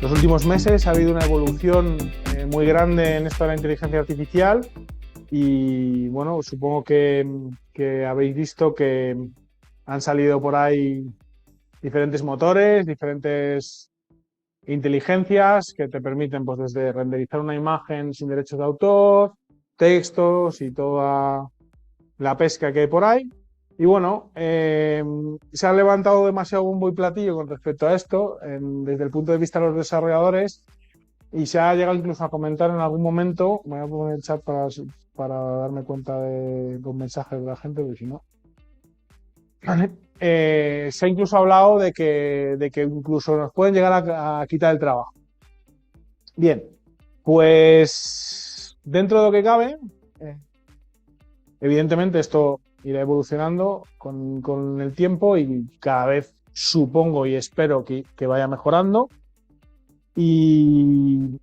los últimos meses ha habido una evolución muy grande en esto de la inteligencia artificial y bueno, supongo que habéis visto que han salido por ahí diferentes motores, diferentes inteligencias que te permiten pues desde renderizar una imagen sin derechos de autor, textos y toda la pesca que hay por ahí. Y bueno, se ha levantado demasiado bombo y platillo con respecto a esto desde el punto de vista de los desarrolladores y se ha llegado incluso a comentar en algún momento, voy a poner el chat para darme cuenta de los mensajes de la gente, porque si no... Vale. Se ha incluso hablado de que incluso nos pueden llegar a quitar el trabajo. Bien, pues dentro de lo que cabe, evidentemente esto irá evolucionando con el tiempo y cada vez supongo y espero que vaya mejorando. Y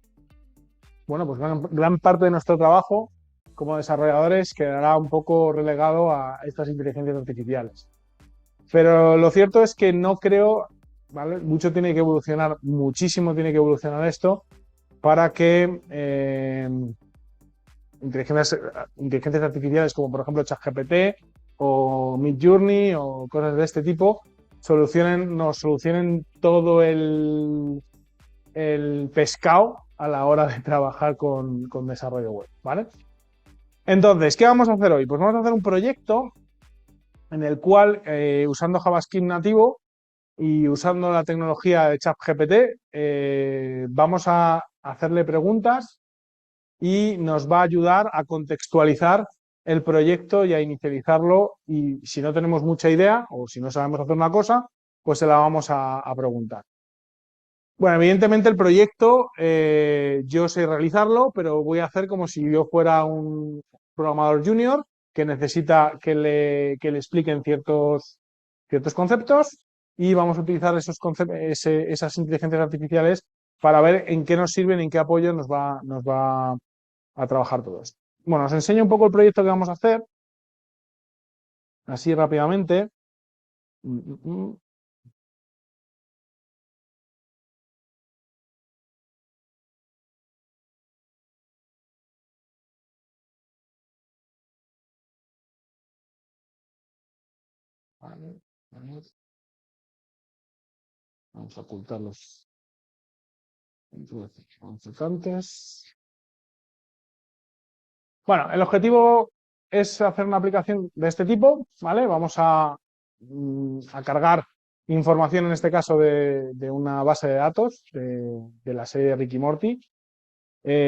bueno, pues gran parte de nuestro trabajo como desarrolladores quedará un poco relegado a estas inteligencias artificiales. Pero lo cierto es que no creo, ¿vale? Mucho tiene que evolucionar, muchísimo tiene que evolucionar esto para que inteligencias artificiales como por ejemplo ChatGPT o Midjourney o cosas de este tipo nos solucionen todo el pescado a la hora de trabajar con desarrollo web, ¿vale? Entonces, ¿qué vamos a hacer hoy? Pues vamos a hacer un proyecto en el cual, usando JavaScript nativo y usando la tecnología de ChatGPT, vamos a hacerle preguntas y nos va a ayudar a contextualizar el proyecto y a inicializarlo. Y si no tenemos mucha idea o si no sabemos hacer una cosa, pues se la vamos a preguntar. Bueno, evidentemente el proyecto yo sé realizarlo, pero voy a hacer como si yo fuera un programador junior que necesita que le expliquen ciertos conceptos y vamos a utilizar esas inteligencias artificiales para ver en qué nos sirven, en qué apoyo nos va a trabajar todo esto. Bueno, os enseño un poco el proyecto que vamos a hacer, así rápidamente. Vale, vamos a ocultar los importantes. Bueno, el objetivo es hacer una aplicación de este tipo, ¿vale? Vamos a cargar información, en este caso, de una base de datos de la serie de Rick y Morty.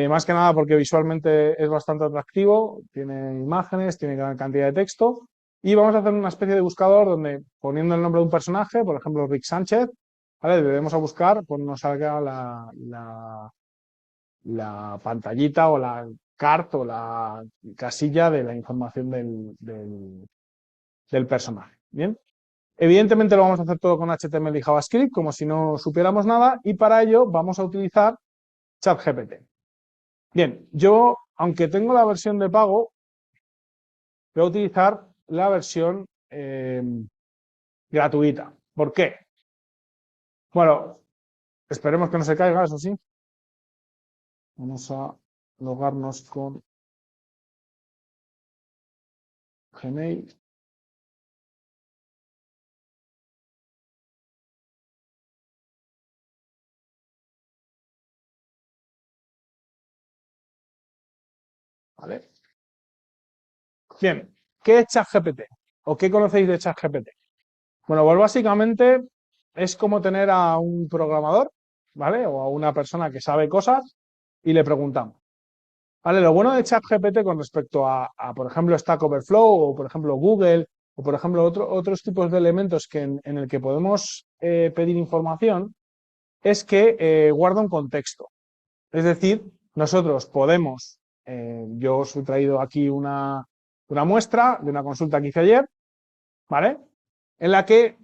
Más que nada porque visualmente es bastante atractivo, tiene imágenes, tiene gran cantidad de texto. Y vamos a hacer una especie de buscador donde, poniendo el nombre de un personaje, por ejemplo, Rick Sánchez, ¿vale? Debemos a buscar, pues nos salga la pantallita o la carta o la casilla de la información del personaje. Bien. Evidentemente lo vamos a hacer todo con HTML y JavaScript, como si no supiéramos nada, y para ello vamos a utilizar ChatGPT. Bien, yo, aunque tengo la versión de pago, voy a utilizar la versión gratuita. ¿Por qué? Bueno, esperemos que no se caiga, eso sí. Vamos a logarnos con Gmail. ¿Vale? Bien, ¿qué es ChatGPT? ¿O qué conocéis de ChatGPT? Bueno, pues básicamente es como tener a un programador, ¿vale? O a una persona que sabe cosas y le preguntamos. ¿Vale? Lo bueno de ChatGPT con respecto a, por ejemplo, Stack Overflow o, por ejemplo, Google o, por ejemplo, otros tipos de elementos en el que podemos pedir información es que guarda un contexto. Es decir, nosotros podemos, yo os he traído aquí una muestra de una consulta que hice ayer, ¿vale? En la que,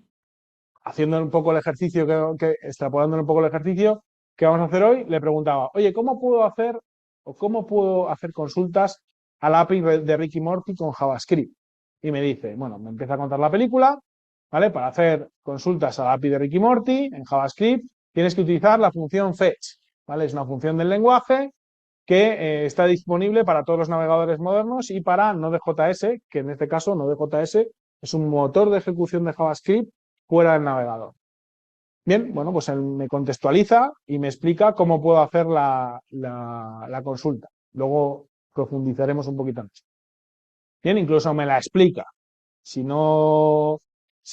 haciendo un poco el ejercicio, extrapolando un poco el ejercicio que vamos a hacer hoy, le preguntaba, oye, ¿cómo puedo hacer consultas al API de Rick y Morty con JavaScript? Y me dice, bueno, me empieza a contar la película, ¿vale? Para hacer consultas al API de Rick y Morty en JavaScript, tienes que utilizar la función fetch, ¿vale? Es una función del lenguaje que está disponible para todos los navegadores modernos y para Node.js, que en este caso Node.js es un motor de ejecución de JavaScript fuera del navegador. Bien, bueno, pues él me contextualiza y me explica cómo puedo hacer la consulta. Luego profundizaremos un poquito más. Bien, incluso me la explica. Si no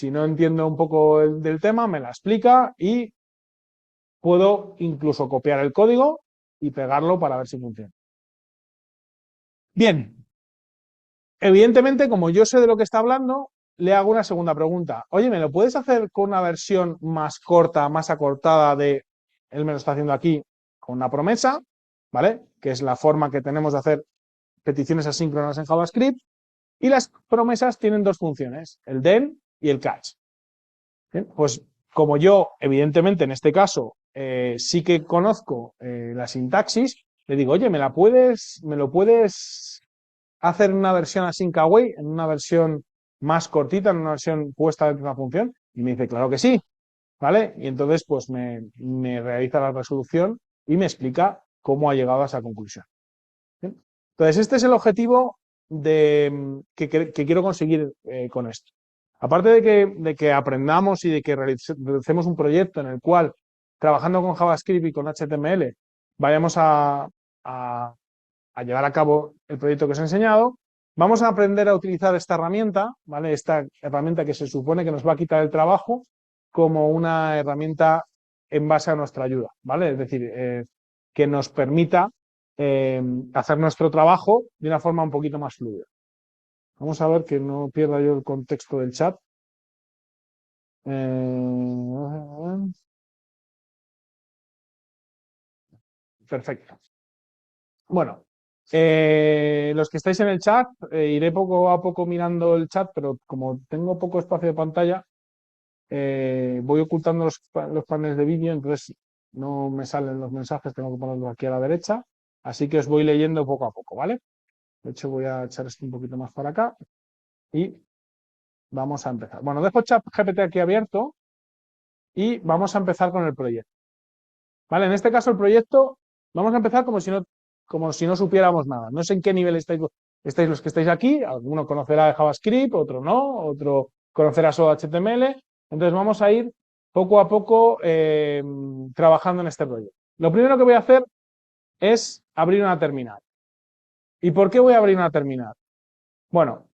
entiendo un poco del tema, me la explica y puedo incluso copiar el código y pegarlo para ver si funciona. Bien, evidentemente, como yo sé de lo que está hablando, le hago una segunda pregunta. Oye, ¿me lo puedes hacer con una versión más corta, más acortada de, él me lo está haciendo aquí, con una promesa, ¿vale? Que es la forma que tenemos de hacer peticiones asíncronas en JavaScript. Y las promesas tienen dos funciones, el then y el catch. Bien, pues como yo, evidentemente, en este caso, sí que conozco la sintaxis, le digo, oye, ¿me lo puedes hacer en una versión async await, en una versión más cortita, en una versión puesta dentro de una función? Y me dice, claro que sí, ¿vale? Y entonces, pues me realiza la resolución y me explica cómo ha llegado a esa conclusión. ¿Bien? Entonces, este es el objetivo que quiero conseguir con esto. Aparte de que aprendamos y de que realicemos un proyecto en el cual, trabajando con JavaScript y con HTML, vayamos a llevar a cabo el proyecto que os he enseñado, vamos a aprender a utilizar esta herramienta, ¿vale? Esta herramienta que se supone que nos va a quitar el trabajo como una herramienta en base a nuestra ayuda, ¿vale? Es decir, que nos permita hacer nuestro trabajo de una forma un poquito más fluida. Vamos a ver que no pierda yo el contexto del chat. Perfecto. Bueno, los que estáis en el chat, iré poco a poco mirando el chat, pero como tengo poco espacio de pantalla, voy ocultando los paneles de vídeo, entonces no me salen los mensajes, tengo que ponerlos aquí a la derecha, así que os voy leyendo poco a poco, ¿vale? De hecho, voy a echar esto un poquito más para acá y vamos a empezar. Bueno, dejo ChatGPT aquí abierto y vamos a empezar con el proyecto. ¿Vale? En este caso, el proyecto, vamos a empezar como si no supiéramos nada. No sé en qué nivel estáis los que estáis aquí. Alguno conocerá de JavaScript, otro no, otro conocerá solo HTML. Entonces, vamos a ir poco a poco trabajando en este proyecto. Lo primero que voy a hacer es abrir una terminal. ¿Y por qué voy a abrir una terminal? Bueno,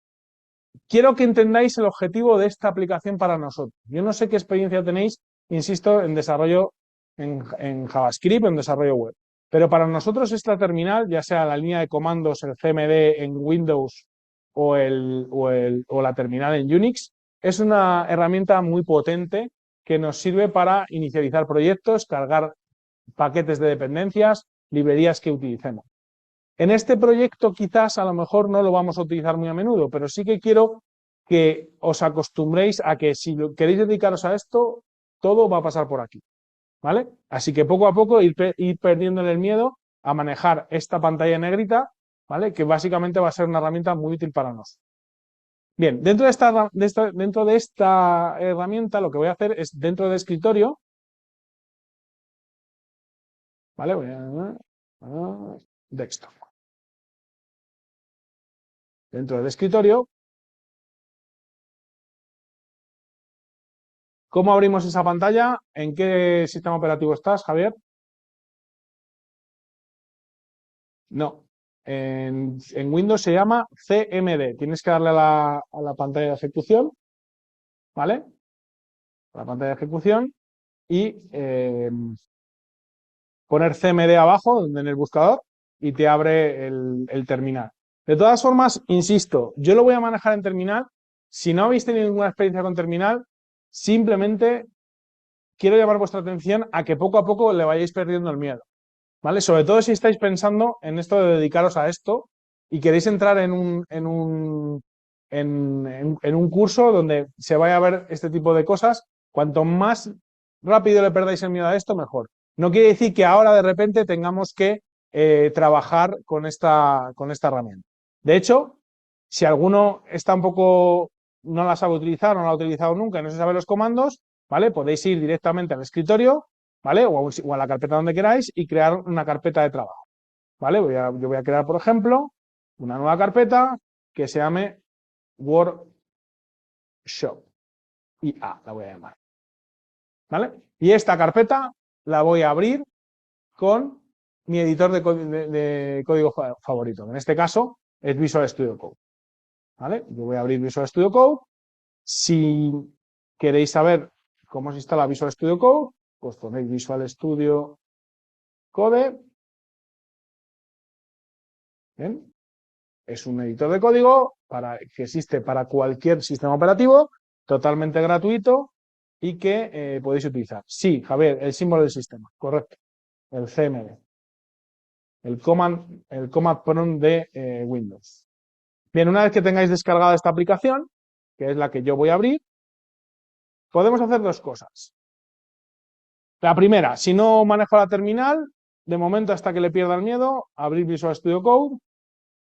quiero que entendáis el objetivo de esta aplicación para nosotros. Yo no sé qué experiencia tenéis, insisto, en desarrollo en JavaScript, en desarrollo web. Pero para nosotros esta terminal, ya sea la línea de comandos, el CMD en Windows o la terminal en Unix, es una herramienta muy potente que nos sirve para inicializar proyectos, cargar paquetes de dependencias, librerías que utilicemos. En este proyecto quizás a lo mejor no lo vamos a utilizar muy a menudo, pero sí que quiero que os acostumbréis a que si queréis dedicaros a esto, todo va a pasar por aquí, ¿vale? Así que poco a poco ir perdiéndole el miedo a manejar esta pantalla negrita, ¿vale? Que básicamente va a ser una herramienta muy útil para nosotros. Bien, dentro de esta herramienta lo que voy a hacer es dentro del escritorio, ¿vale? Voy a desktop. Dentro del escritorio, ¿cómo abrimos esa pantalla? ¿En qué sistema operativo estás, Javier? No. En Windows se llama CMD. Tienes que darle a la pantalla de ejecución, ¿vale? A la pantalla de ejecución y poner CMD abajo en el buscador y te abre el terminal. De todas formas, insisto, yo lo voy a manejar en terminal. Si no habéis tenido ninguna experiencia con terminal, simplemente quiero llamar vuestra atención a que poco a poco le vayáis perdiendo el miedo, ¿vale? Sobre todo si estáis pensando en esto de dedicaros a esto y queréis entrar en un curso donde se vaya a ver este tipo de cosas. Cuanto más rápido le perdáis el miedo a esto, mejor. No quiere decir que ahora de repente tengamos que trabajar con esta herramienta. De hecho, si alguno está un poco, no la sabe utilizar, no la ha utilizado nunca y no se sabe los comandos, ¿vale? Podéis ir directamente al escritorio, ¿vale? O a la carpeta donde queráis y crear una carpeta de trabajo, ¿vale? Yo voy a crear, por ejemplo, una nueva carpeta que se llame Workshop. Y A, la voy a llamar, ¿vale? Y esta carpeta la voy a abrir con mi editor de código favorito. En este caso es Visual Studio Code, ¿vale? Yo voy a abrir Visual Studio Code. Si queréis saber cómo se instala Visual Studio Code, pues ponéis Visual Studio Code. ¿Bien? Es un editor de código que existe para cualquier sistema operativo, totalmente gratuito y que podéis utilizar. Sí, Javier, el símbolo del sistema, correcto. El CMD, el command prompt de Windows. Bien, una vez que tengáis descargada esta aplicación, que es la que yo voy a abrir, podemos hacer dos cosas. La primera, si no manejo la terminal, de momento hasta que le pierda el miedo, abrir Visual Studio Code.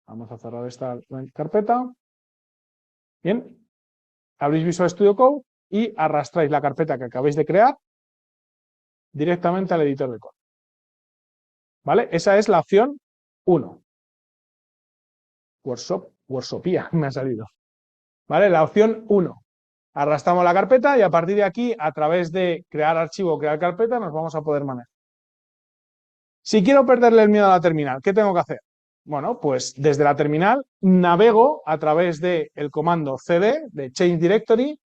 Vamos a cerrar esta carpeta. Bien, abrís Visual Studio Code y arrastráis la carpeta que acabáis de crear directamente al editor de código. ¿Vale? Esa es la opción 1. Workshopía me ha salido. ¿Vale? La opción 1. Arrastramos la carpeta y a partir de aquí, a través de crear archivo o crear carpeta, nos vamos a poder manejar. Si quiero perderle el miedo a la terminal, ¿qué tengo que hacer? Bueno, pues desde la terminal navego a través del comando cd de Change Directory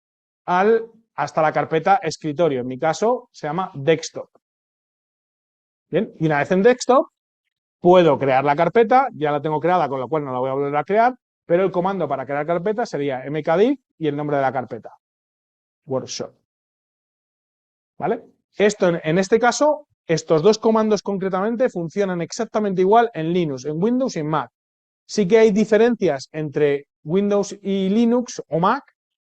hasta la carpeta escritorio. En mi caso se llama desktop. Bien, y una vez en desktop puedo crear la carpeta, ya la tengo creada, con lo cual no la voy a volver a crear, pero el comando para crear carpeta sería mkdiv y el nombre de la carpeta, workshop. ¿Vale? Esto, en este caso, estos dos comandos concretamente funcionan exactamente igual en Linux, en Windows y en Mac. Sí que hay diferencias entre Windows y Linux o Mac,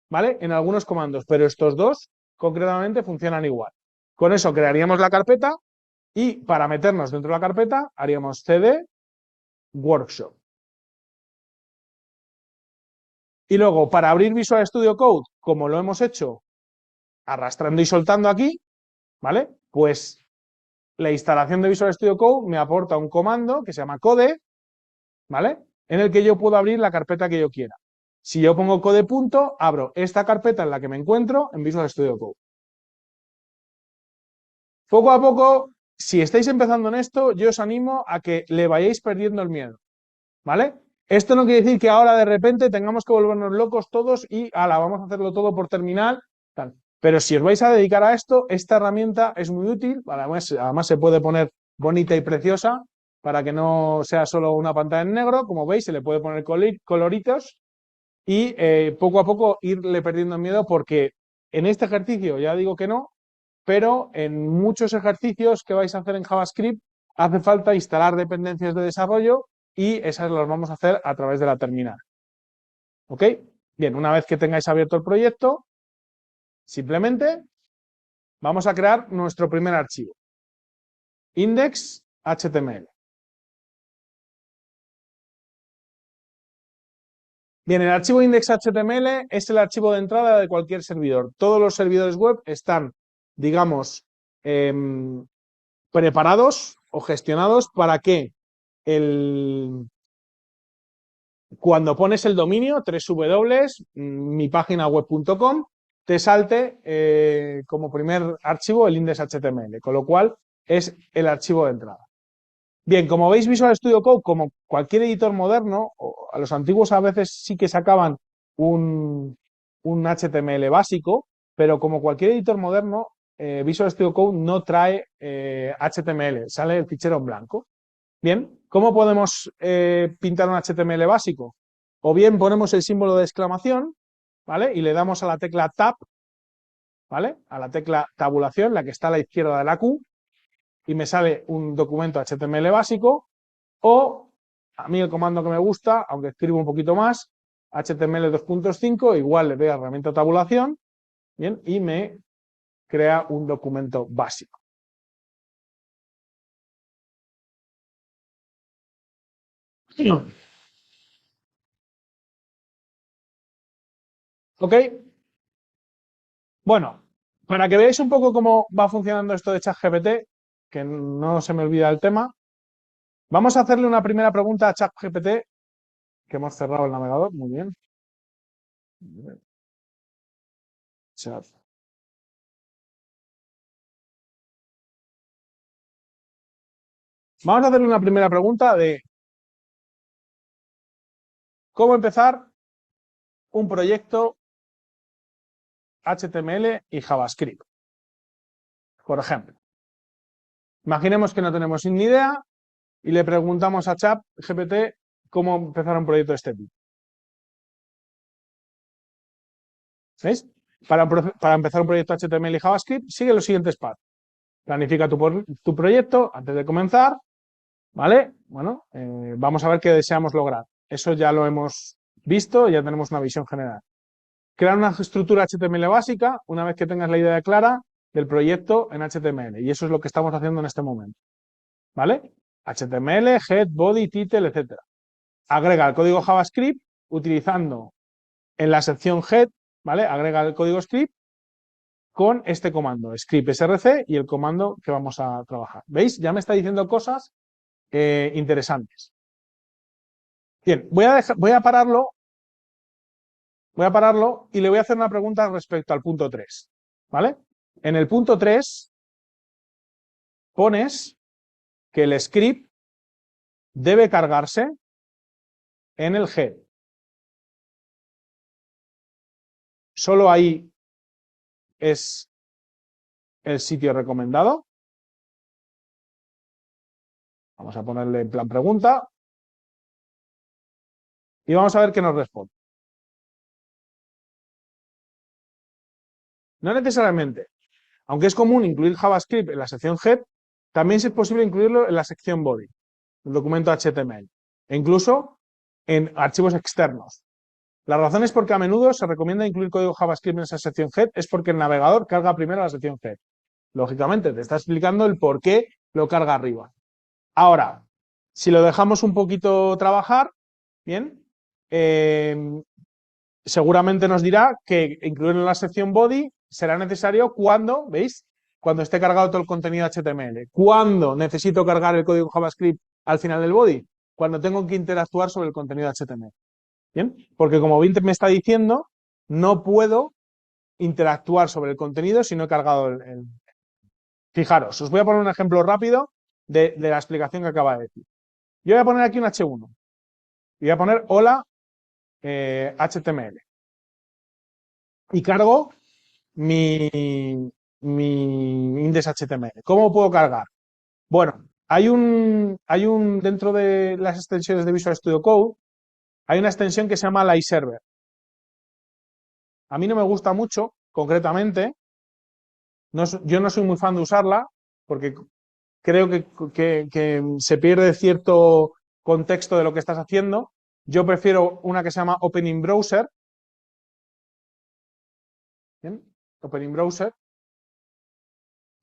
¿vale? En algunos comandos, pero estos dos concretamente funcionan igual. Con eso crearíamos la carpeta y para meternos dentro de la carpeta haríamos cd workshop. Y luego, para abrir Visual Studio Code, como lo hemos hecho arrastrando y soltando aquí, ¿vale? Pues la instalación de Visual Studio Code me aporta un comando que se llama code, ¿vale? En el que yo puedo abrir la carpeta que yo quiera. Si yo pongo code punto, abro esta carpeta en la que me encuentro en Visual Studio Code. Poco a poco, si estáis empezando en esto, yo os animo a que le vayáis perdiendo el miedo, ¿vale? Esto no quiere decir que ahora de repente tengamos que volvernos locos todos y ala, vamos a hacerlo todo por terminal, tal. Pero si os vais a dedicar a esto, esta herramienta es muy útil, además se puede poner bonita y preciosa para que no sea solo una pantalla en negro, como veis, se le puede poner coloritos y poco a poco irle perdiendo el miedo porque en este ejercicio ya digo que no, pero en muchos ejercicios que vais a hacer en JavaScript hace falta instalar dependencias de desarrollo y esas las vamos a hacer a través de la terminal. ¿Ok? Bien, una vez que tengáis abierto el proyecto, simplemente vamos a crear nuestro primer archivo, index.html. Bien, el archivo index.html es el archivo de entrada de cualquier servidor. Todos los servidores web están, digamos, preparados o gestionados para que cuando pones el dominio www.mipáginaweb.com te salte como primer archivo el index.html, con lo cual es el archivo de entrada. Bien, como veis, Visual Studio Code, como cualquier editor moderno, a los antiguos a veces sí que sacaban un HTML básico, pero como cualquier editor moderno, Visual Studio Code no trae HTML, sale el fichero en blanco. Bien, ¿cómo podemos pintar un HTML básico? O bien ponemos el símbolo de exclamación, ¿vale? Y le damos a la tecla Tab, ¿vale? A la tecla tabulación, la que está a la izquierda de la Q, y me sale un documento HTML básico, o a mí el comando que me gusta, aunque escribo un poquito más, HTML 2.5, igual le doy a herramienta tabulación, bien, y me crea un documento básico. ¿Ok? Bueno, Para que veáis un poco cómo va funcionando esto de ChatGPT, que no se me olvida el tema, vamos a hacerle una primera pregunta a ChatGPT, que hemos cerrado el navegador, muy bien. Chat. Vamos a hacerle una primera pregunta de cómo empezar un proyecto HTML y JavaScript, por ejemplo. Imaginemos que no tenemos ni idea y le preguntamos a ChatGPT cómo empezar un proyecto de este tipo. ¿Veis? Para empezar un proyecto HTML y JavaScript, sigue los siguientes pasos. Planifica tu proyecto antes de comenzar, ¿vale? Bueno, vamos a ver qué deseamos lograr. Eso ya lo hemos visto, ya tenemos una visión general. Crear una estructura HTML básica una vez que tengas la idea clara del proyecto en HTML. Y eso es lo que estamos haciendo en este momento. ¿Vale? HTML, head, body, title, etc. Agrega el código JavaScript utilizando en la sección head, ¿vale? Agrega el código script con este comando, script src y el comando que vamos a trabajar. ¿Veis? Ya me está diciendo cosas interesantes. Bien, voy a pararlo y le voy a hacer una pregunta respecto al punto 3. ¿Vale? En el punto 3 pones que el script debe cargarse en el head. Solo ahí es el sitio recomendado. Vamos a ponerle en plan pregunta y vamos a ver qué nos responde. No necesariamente. Aunque es común incluir JavaScript en la sección head, también es posible incluirlo en la sección body, el documento HTML, e incluso en archivos externos. La razón es porque a menudo se recomienda incluir código JavaScript en esa sección head, es porque el navegador carga primero la sección head. Lógicamente, te está explicando el por qué lo carga arriba. Ahora, si lo dejamos un poquito trabajar, bien, seguramente nos dirá que incluirlo en la sección body será necesario cuando, ¿veis? Cuando esté cargado todo el contenido HTML. ¿Cuándo necesito cargar el código JavaScript al final del body? Cuando tengo que interactuar sobre el contenido HTML. ¿Bien? Porque como Vint me está diciendo, no puedo interactuar sobre el contenido si no he cargado el... Fijaros, os voy a poner un ejemplo rápido de la explicación que acaba de decir. Yo voy a poner aquí un H1 y voy a poner hola HTML y cargo mi index HTML. ¿Cómo puedo cargar? Bueno, dentro de las extensiones de Visual Studio Code, hay una extensión que se llama LiveServer. A mí no me gusta mucho, concretamente. Yo no soy muy fan de usarla porque creo que se pierde cierto contexto de lo que estás haciendo. Yo prefiero una que se llama Opening Browser. ¿Bien? Opening Browser.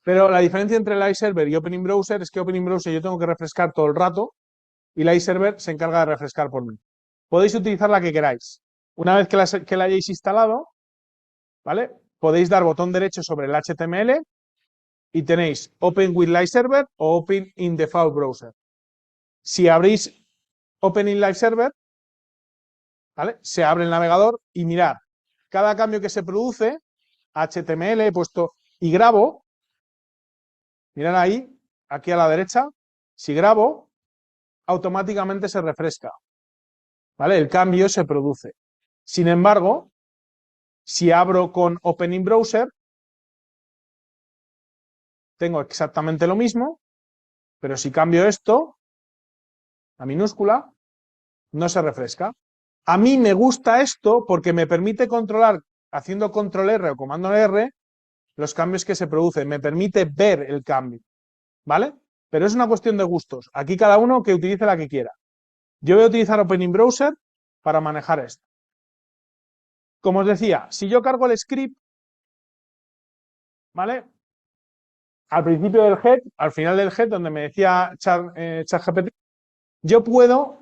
Pero la diferencia entre LiveServer y Opening Browser es que Opening Browser yo tengo que refrescar todo el rato y LiveServer se encarga de refrescar por mí. Podéis utilizar la que queráis. Una vez que la hayáis instalado, ¿vale? Podéis dar botón derecho sobre el HTML y tenéis Open with LiveServer o Open in Default Browser. Si abrís Open in LiveServer, ¿vale? Se abre el navegador y mirad, cada cambio que se produce, HTML he puesto y grabo, mirad ahí, aquí a la derecha, si grabo, automáticamente se refresca, ¿vale? El cambio se produce. Sin embargo, si abro con Open in Browser, tengo exactamente lo mismo, pero si cambio esto a minúscula, no se refresca. A mí me gusta esto porque me permite controlar, haciendo control R o comando R, los cambios que se producen, me permite ver el cambio, ¿vale? Pero es una cuestión de gustos. Aquí cada uno que utilice la que quiera. Yo voy a utilizar Open in Browser para manejar esto. Como os decía, si yo cargo el script, ¿vale? Al principio del head, al final del head, donde me decía ChatGPT, yo puedo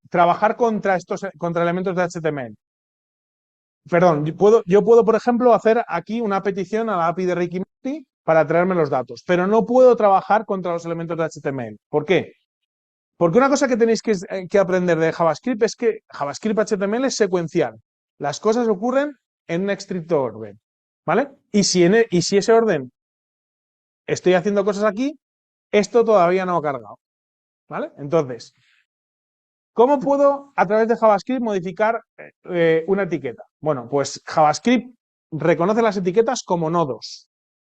trabajar contra elementos de HTML. perdón, yo puedo, por ejemplo, hacer aquí una petición a la API de Ricky Martin para traerme los datos, pero no puedo trabajar contra los elementos de HTML. ¿Por qué? Porque una cosa que tenéis que aprender de JavaScript es que JavaScript HTML es secuencial. Las cosas ocurren en un estricto orden, ¿vale? Y si ese orden estoy haciendo cosas aquí, esto todavía no ha cargado, ¿vale? Entonces, ¿cómo puedo a través de JavaScript modificar una etiqueta? Bueno, pues JavaScript reconoce las etiquetas como nodos,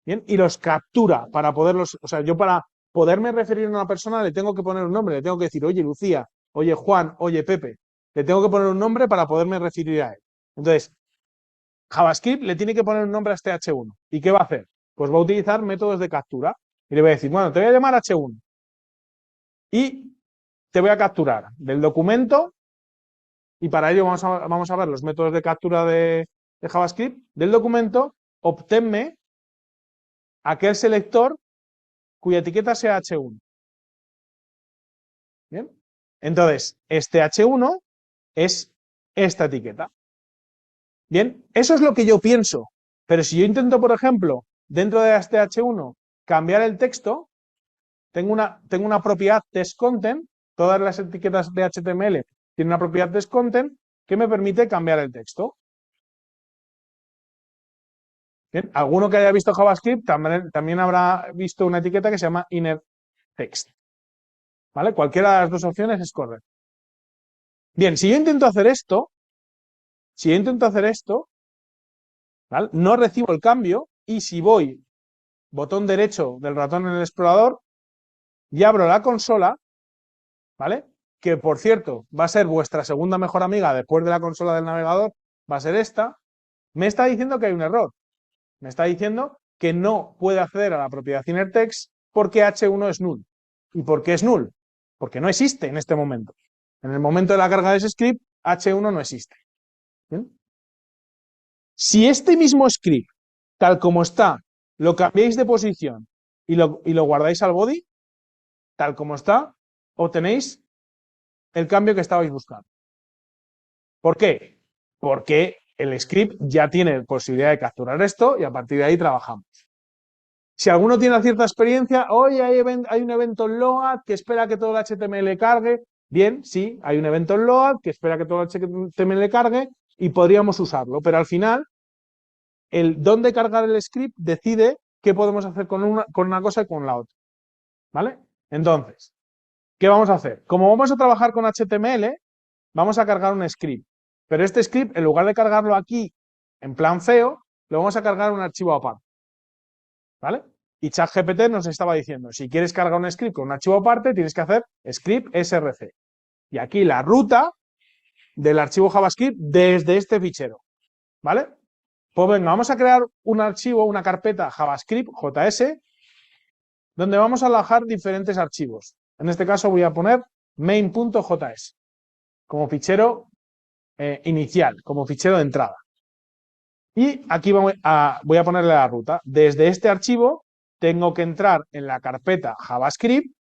¿bien? Y los captura para poderlos, o sea, yo para poderme referir a una persona le tengo que poner un nombre, le tengo que decir, oye Lucía, oye Juan, oye Pepe, le tengo que poner un nombre para poderme referir a él. Entonces, JavaScript le tiene que poner un nombre a este H1. ¿Y qué va a hacer? Pues va a utilizar métodos de captura y le voy a decir, bueno, te voy a llamar H1 y te voy a capturar del documento y para ello vamos a ver los métodos de captura de JavaScript del documento, obténme aquel selector cuya etiqueta sea H1. ¿Bien? Entonces, este H1 es esta etiqueta. Bien, eso es lo que yo pienso. Pero si yo intento, por ejemplo, dentro de este H1 cambiar el texto, tengo una propiedad testContent, todas las etiquetas de HTML tienen una propiedad testContent que me permite cambiar el texto. Bien, alguno que haya visto JavaScript también habrá visto una etiqueta que se llama inner text. ¿Vale? Cualquiera de las dos opciones es correcta. Bien, si yo intento hacer esto, ¿vale? No recibo el cambio y si voy botón derecho del ratón en el explorador y abro la consola, ¿vale? Que por cierto va a ser vuestra segunda mejor amiga después de la consola del navegador, va a ser esta, me está diciendo que hay un error. Me está diciendo que no puede acceder a la propiedad inner text porque H1 es null. ¿Y por qué es null? Porque no existe en este momento. En el momento de la carga de ese script, H1 no existe. ¿Bien? Si este mismo script, tal como está, lo cambiáis de posición y lo guardáis al body, tal como está, obtenéis el cambio que estabais buscando. ¿Por qué? Porque el script ya tiene posibilidad de capturar esto y a partir de ahí trabajamos. Si alguno tiene cierta experiencia, oye, hay un evento en load que espera que todo el HTML cargue. Bien, sí, hay un evento en load que espera que todo el HTML cargue y podríamos usarlo, pero al final, el dónde cargar el script decide qué podemos hacer con una cosa y con la otra. ¿Vale? Entonces, ¿qué vamos a hacer? Como vamos a trabajar con HTML, vamos a cargar un script. Pero este script, en lugar de cargarlo aquí en plan feo, lo vamos a cargar en un archivo aparte. ¿Vale? Y ChatGPT nos estaba diciendo, si quieres cargar un script con un archivo aparte, tienes que hacer script src. Y aquí la ruta del archivo JavaScript desde este fichero. ¿Vale? Pues venga, vamos a crear un archivo, una carpeta JavaScript, JS, donde vamos a alojar diferentes archivos. En este caso voy a poner main.js como fichero inicial, como fichero de entrada. Y aquí voy a ponerle la ruta. Desde este archivo tengo que entrar en la carpeta JavaScript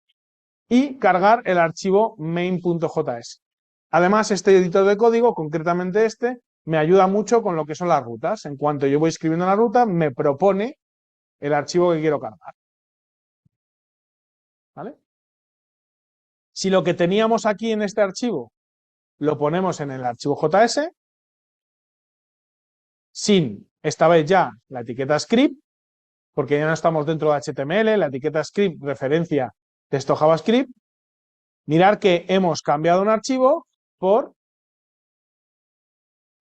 y cargar el archivo main.js. Además, este editor de código, concretamente este, me ayuda mucho con lo que son las rutas. En cuanto yo voy escribiendo la ruta, me propone el archivo que quiero cargar. ¿Vale? Si lo que teníamos aquí en este archivo lo ponemos en el archivo JS, sin esta vez ya la etiqueta script, porque ya no estamos dentro de HTML, la etiqueta script referencia texto JavaScript, mirar que hemos cambiado un archivo por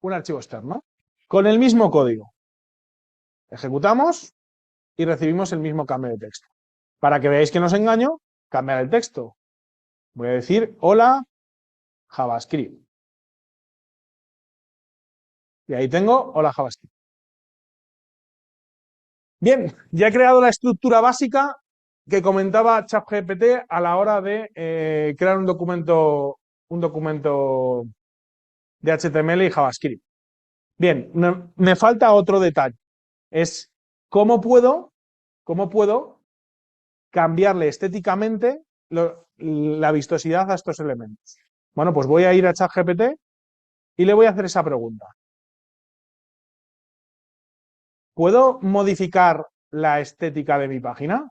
un archivo externo, con el mismo código. Ejecutamos y recibimos el mismo cambio de texto. Para que veáis que no os engaño, cambiar el texto. Voy a decir, hola, JavaScript. Y ahí tengo, hola, JavaScript. Bien, ya he creado la estructura básica que comentaba ChatGPT a la hora de crear un documento de HTML y JavaScript. Bien, me falta otro detalle. Es cómo puedo cambiarle estéticamente la vistosidad a estos elementos. Bueno, pues voy a ir a ChatGPT y le voy a hacer esa pregunta. ¿Puedo modificar la estética de mi página?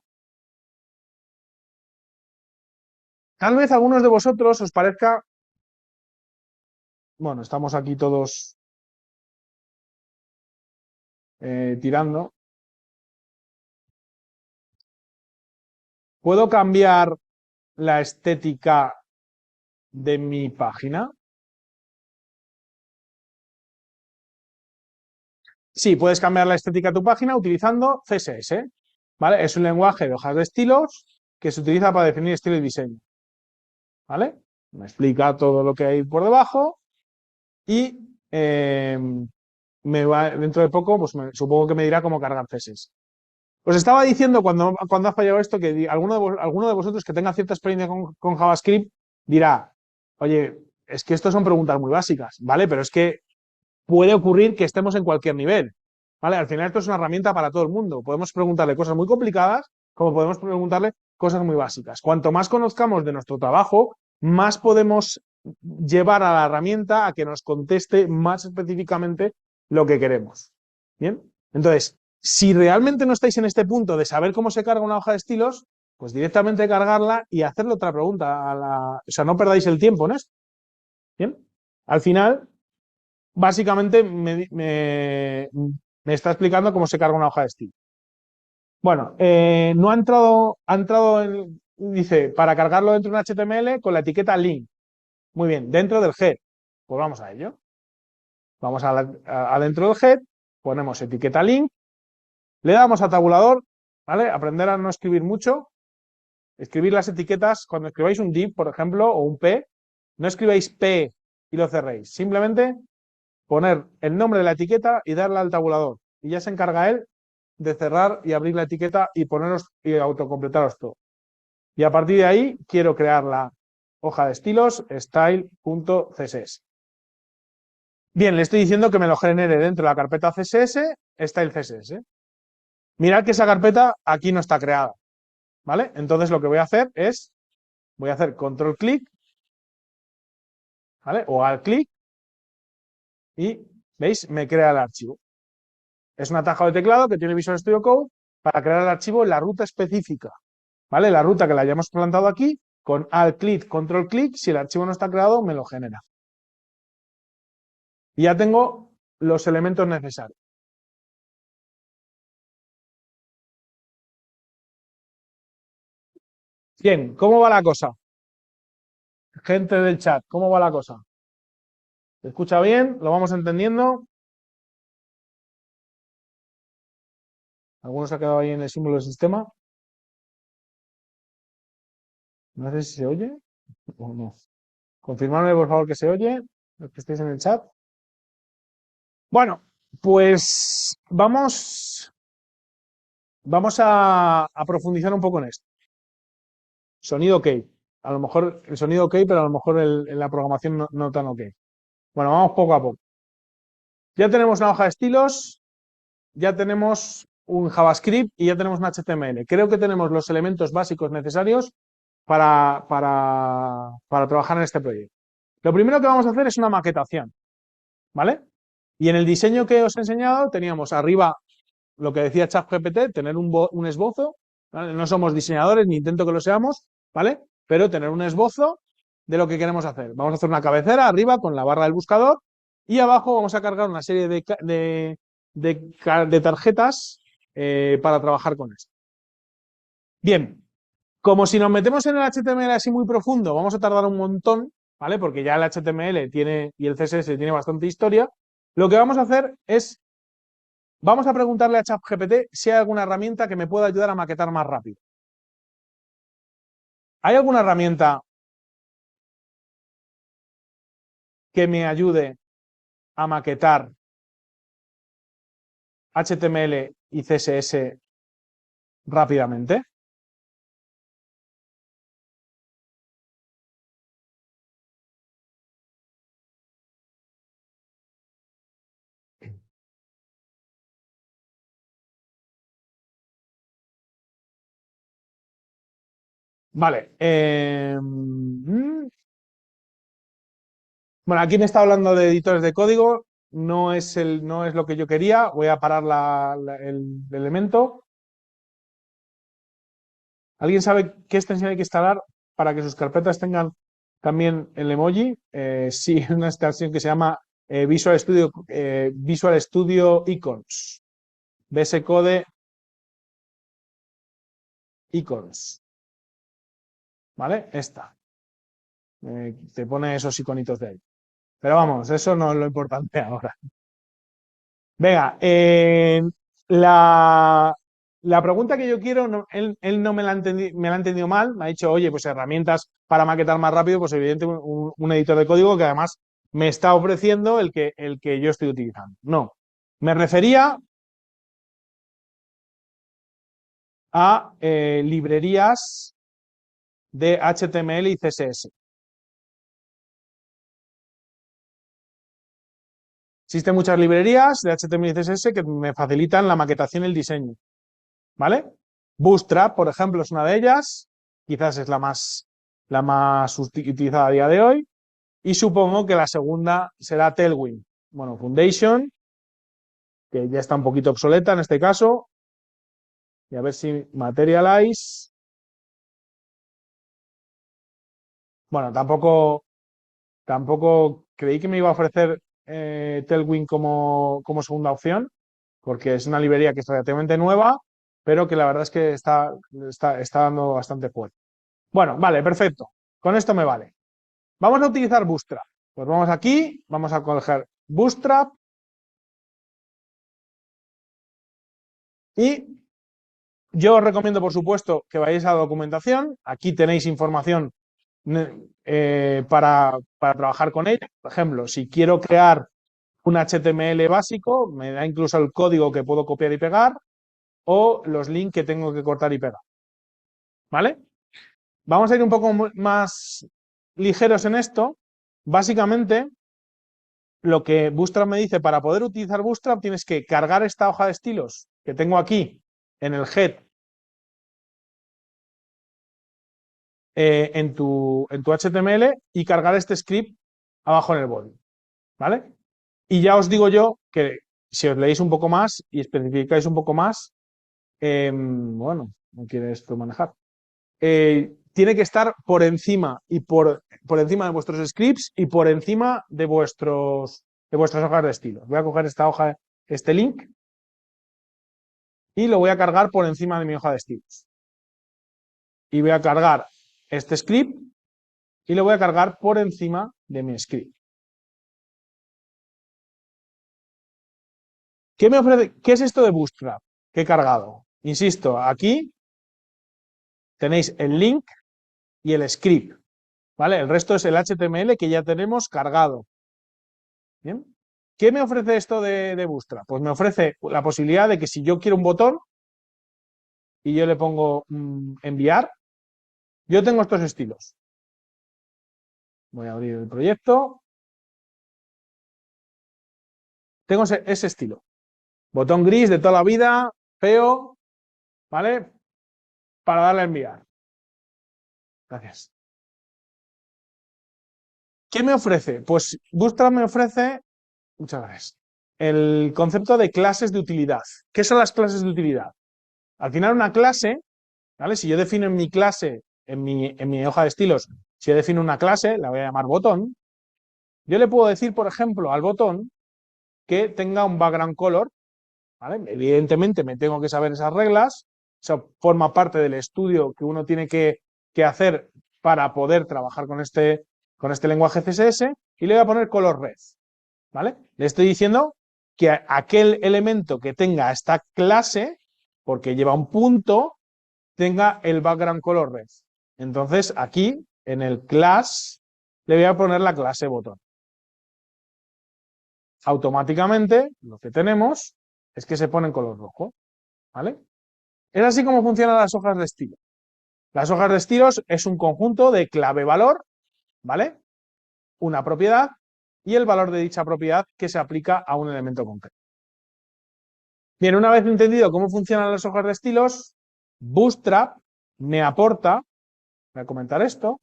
Tal vez a algunos de vosotros os parezca, bueno, estamos aquí todos tirando. ¿Puedo cambiar la estética de mi página? Sí, puedes cambiar la estética de tu página utilizando CSS, ¿vale? Es un lenguaje de hojas de estilos que se utiliza para definir estilo y diseño, ¿vale? Me explica todo lo que hay por debajo y dentro de poco, pues supongo que me dirá cómo cargar CSS. Os estaba diciendo cuando ha fallado esto que alguno de vosotros que tenga cierta experiencia con JavaScript dirá, oye, es que esto son preguntas muy básicas, ¿vale? Pero es que puede ocurrir que estemos en cualquier nivel, ¿vale? Al final esto es una herramienta para todo el mundo. Podemos preguntarle cosas muy complicadas como podemos preguntarle cosas muy básicas. Cuanto más conozcamos de nuestro trabajo, más podemos llevar a la herramienta a que nos conteste más específicamente lo que queremos. ¿Bien? Entonces, si realmente no estáis en este punto de saber cómo se carga una hoja de estilos, pues directamente cargarla y hacerle otra pregunta. O sea, no perdáis el tiempo en esto. ¿Bien? Al final, básicamente me está explicando cómo se carga una hoja de estilo. Bueno, no ha entrado dice, para cargarlo dentro de un HTML con la etiqueta link. Muy bien, dentro del head. Pues vamos a ello. Vamos adentro del head, ponemos etiqueta link, le damos a tabulador, ¿vale? Aprender a no escribir mucho. Escribir las etiquetas, cuando escribáis un div, por ejemplo, o un p, no escribáis p y lo cerréis. Simplemente poner el nombre de la etiqueta y darle al tabulador. Y ya se encarga él de cerrar y abrir la etiqueta y poneros y autocompletaros todo. Y a partir de ahí quiero crear la hoja de estilos style.css. Bien, le estoy diciendo que me lo genere dentro de la carpeta CSS, style CSS. Mirad que esa carpeta aquí no está creada, ¿vale? Entonces lo que voy a hacer es, voy a hacer control clic, ¿vale? O alt clic y, ¿veis? Me crea el archivo. Es un atajo de teclado que tiene Visual Studio Code para crear el archivo en la ruta específica, ¿vale? La ruta que la hayamos plantado aquí, con alt clic, control clic, si el archivo no está creado, me lo genera. Y ya tengo los elementos necesarios. Bien, ¿cómo va la cosa? Gente del chat, ¿cómo va la cosa? ¿Se escucha bien? ¿Lo vamos entendiendo? ¿Algunos ha quedado ahí en el símbolo del sistema? No sé si se oye o no. Confirmadme, por favor, que se oye, los que estéis en el chat. Bueno, pues vamos a profundizar un poco en esto. Sonido ok. A lo mejor el sonido ok, pero a lo mejor en la programación no tan ok. Bueno, vamos poco a poco. Ya tenemos una hoja de estilos, ya tenemos un JavaScript y ya tenemos un HTML. Creo que tenemos los elementos básicos necesarios para trabajar en este proyecto. Lo primero que vamos a hacer es una maquetación, ¿vale? Y en el diseño que os he enseñado teníamos arriba lo que decía ChatGPT, tener un esbozo, ¿vale? No somos diseñadores ni intento que lo seamos, ¿vale? Pero tener un esbozo de lo que queremos hacer. Vamos a hacer una cabecera arriba con la barra del buscador y abajo vamos a cargar una serie de tarjetas para trabajar con esto. Bien, como si nos metemos en el HTML así muy profundo, vamos a tardar un montón, ¿vale? Porque ya el HTML tiene y el CSS tiene bastante historia. Lo que vamos a hacer es, vamos a preguntarle a ChatGPT si hay alguna herramienta que me pueda ayudar a maquetar más rápido. ¿Hay alguna herramienta que me ayude a maquetar HTML y CSS rápidamente? Vale. Bueno, aquí me está hablando de editores de código. no es lo que yo quería. Voy a parar el elemento. ¿Alguien sabe qué extensión hay que instalar para que sus carpetas tengan también el emoji? Sí, es una extensión que se llama Visual Studio Icons. VS Code Icons. ¿Vale? Esta. Te pone esos iconitos de ahí. Pero vamos, eso no es lo importante ahora. Venga, la pregunta que yo quiero, él no me la ha entendido mal, me ha dicho, oye, pues herramientas para maquetar más rápido, pues evidentemente un editor de código que además me está ofreciendo el que yo estoy utilizando. No, me refería a librerías de HTML y CSS. Existen muchas librerías de HTML y CSS que me facilitan la maquetación y el diseño, ¿vale? Bootstrap, por ejemplo, es una de ellas, quizás es la más utilizada a día de hoy, y supongo que la segunda será Tailwind. Bueno, Foundation, que ya está un poquito obsoleta en este caso, y a ver si Materialize. Bueno, tampoco creí que me iba a ofrecer Tailwind como segunda opción, porque es una librería que es relativamente nueva, pero que la verdad es que está dando bastante fuerte. Bueno, vale, perfecto. Con esto me vale. Vamos a utilizar Bootstrap. Pues vamos aquí, vamos a coger Bootstrap y yo os recomiendo, por supuesto, que vayáis a la documentación. Aquí tenéis información para trabajar con ella. Por ejemplo, si quiero crear un HTML básico, me da incluso el código que puedo copiar y pegar o los links que tengo que cortar y pegar. ¿Vale? Vamos a ir un poco más ligeros en esto. Básicamente, lo que Bootstrap me dice, para poder utilizar Bootstrap tienes que cargar esta hoja de estilos que tengo aquí en el head en tu HTML y cargar este script abajo en el body, ¿vale? Y ya os digo yo que si os leéis un poco más y especificáis un poco más, bueno, no quiere esto manejar, tiene que estar por encima y por encima de vuestros scripts y por encima de vuestras hojas de estilos. Voy a coger esta hoja, este link, y lo voy a cargar por encima de mi hoja de estilos. Y voy a cargar este script y lo voy a cargar por encima de mi script. ¿Qué me ofrece? ¿Qué es esto de Bootstrap que he cargado? Insisto, aquí tenéis el link y el script, ¿vale? El resto es el HTML que ya tenemos cargado. ¿Bien? ¿Qué me ofrece esto de Bootstrap? Pues me ofrece la posibilidad de que si yo quiero un botón y yo le pongo enviar, yo tengo estos estilos. Voy a abrir el proyecto. Tengo ese estilo. Botón gris de toda la vida, feo, ¿vale? Para darle a enviar. Gracias. ¿Qué me ofrece? Pues Bootstrap me ofrece, muchas gracias, el concepto de clases de utilidad. ¿Qué son las clases de utilidad? Al final una clase, ¿vale? Si yo defino en mi clase, en mi hoja de estilos, si yo defino una clase, la voy a llamar botón, yo le puedo decir, por ejemplo, al botón que tenga un background color, ¿vale? Evidentemente me tengo que saber esas reglas, eso forma parte del estudio que uno tiene que hacer para poder trabajar con este lenguaje CSS, y le voy a poner color red, ¿vale? Le estoy diciendo que aquel elemento que tenga esta clase, porque lleva un punto, tenga el background color red. Entonces, aquí, en el class, le voy a poner la clase botón. Automáticamente, lo que tenemos es que se pone en color rojo, ¿vale? Es así como funcionan las hojas de estilo. Las hojas de estilos es un conjunto de clave-valor, ¿vale? Una propiedad y el valor de dicha propiedad que se aplica a un elemento concreto. Bien, una vez entendido cómo funcionan las hojas de estilos, Bootstrap me aporta, voy a comentar esto,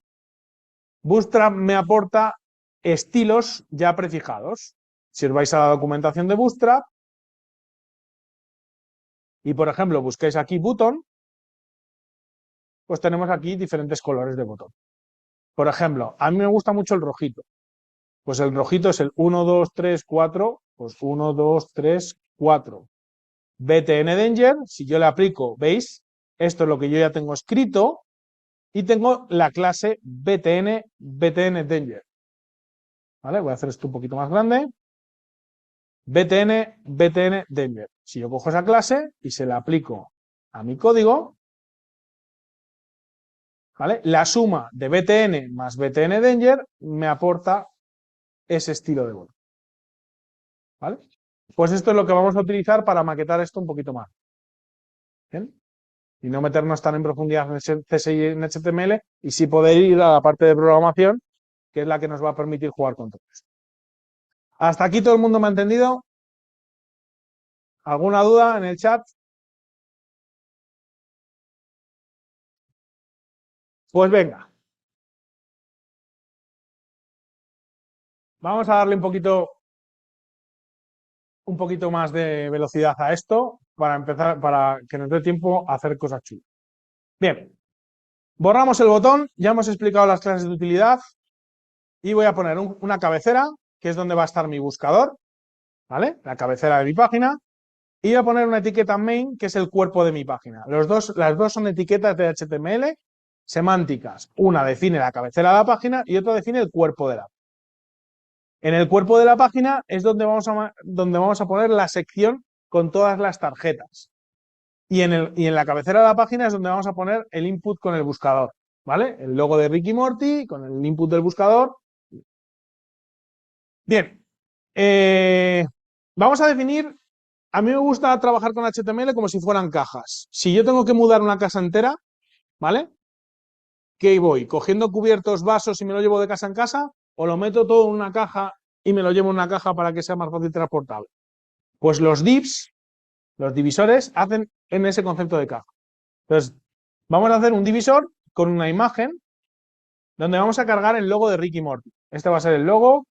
Bootstrap me aporta estilos ya prefijados. Si os vais a la documentación de Bootstrap y, por ejemplo, busquáis aquí button, pues tenemos aquí diferentes colores de botón. Por ejemplo, a mí me gusta mucho el rojito. Pues el rojito es el 1, 2, 3, 4, pues 1, 2, 3, 4. BTN Danger, si yo le aplico, ¿veis? Esto es lo que yo ya tengo escrito y tengo la clase BTN Danger. ¿Vale? Voy a hacer esto un poquito más grande. BTN Danger. Si yo cojo esa clase y se la aplico a mi código, ¿vale? La suma de BTN más BTN Danger me aporta ese estilo de botón. ¿Vale? Pues esto es lo que vamos a utilizar para maquetar esto un poquito más. ¿Bien? Y no meternos tan en profundidad en CSS y en HTML, y sí poder ir a la parte de programación, que es la que nos va a permitir jugar con todo esto. ¿Hasta aquí todo el mundo me ha entendido? ¿Alguna duda en el chat? Pues venga. Vamos a darle un poquito más de velocidad a esto para empezar, para que nos dé tiempo a hacer cosas chulas. Bien. Borramos el botón, ya hemos explicado las clases de utilidad y voy a poner una cabecera, que es donde va a estar mi buscador, ¿vale? La cabecera de mi página. Y voy a poner una etiqueta main, que es el cuerpo de mi página. Las dos son etiquetas de HTML semánticas. Una define la cabecera de la página y otra define el cuerpo de la página. En el cuerpo de la página es donde vamos a poner la sección con todas las tarjetas. Y en la cabecera de la página es donde vamos a poner el input con el buscador, ¿vale? El logo de Rick y Morty con el input del buscador. Bien. Vamos a definir. A mí me gusta trabajar con HTML como si fueran cajas. Si yo tengo que mudar una casa entera, ¿vale? ¿Qué voy? ¿Cogiendo cubiertos, vasos y me lo llevo de casa en casa? ¿O lo meto todo en una caja y me lo llevo en una caja para que sea más fácil transportable? Pues los divs, los divisores, hacen en ese concepto de caja. Entonces, vamos a hacer un divisor con una imagen donde vamos a cargar el logo de Rick y Morty. Este va a ser el logo,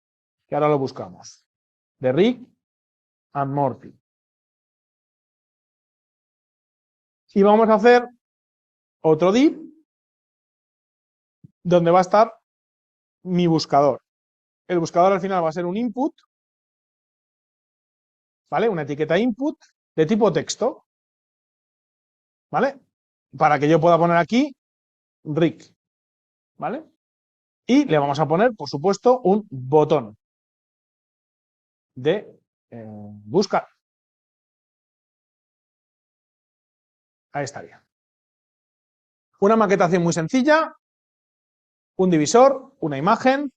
que ahora lo buscamos, de Rick and Morty. Y vamos a hacer otro div donde va a estar mi buscador. El buscador al final va a ser un input, ¿vale? Una etiqueta input de tipo texto, ¿vale? Para que yo pueda poner aquí Rick, ¿vale? Y le vamos a poner, por supuesto, un botón de buscar. Ahí estaría. Una maquetación muy sencilla, un divisor, una imagen,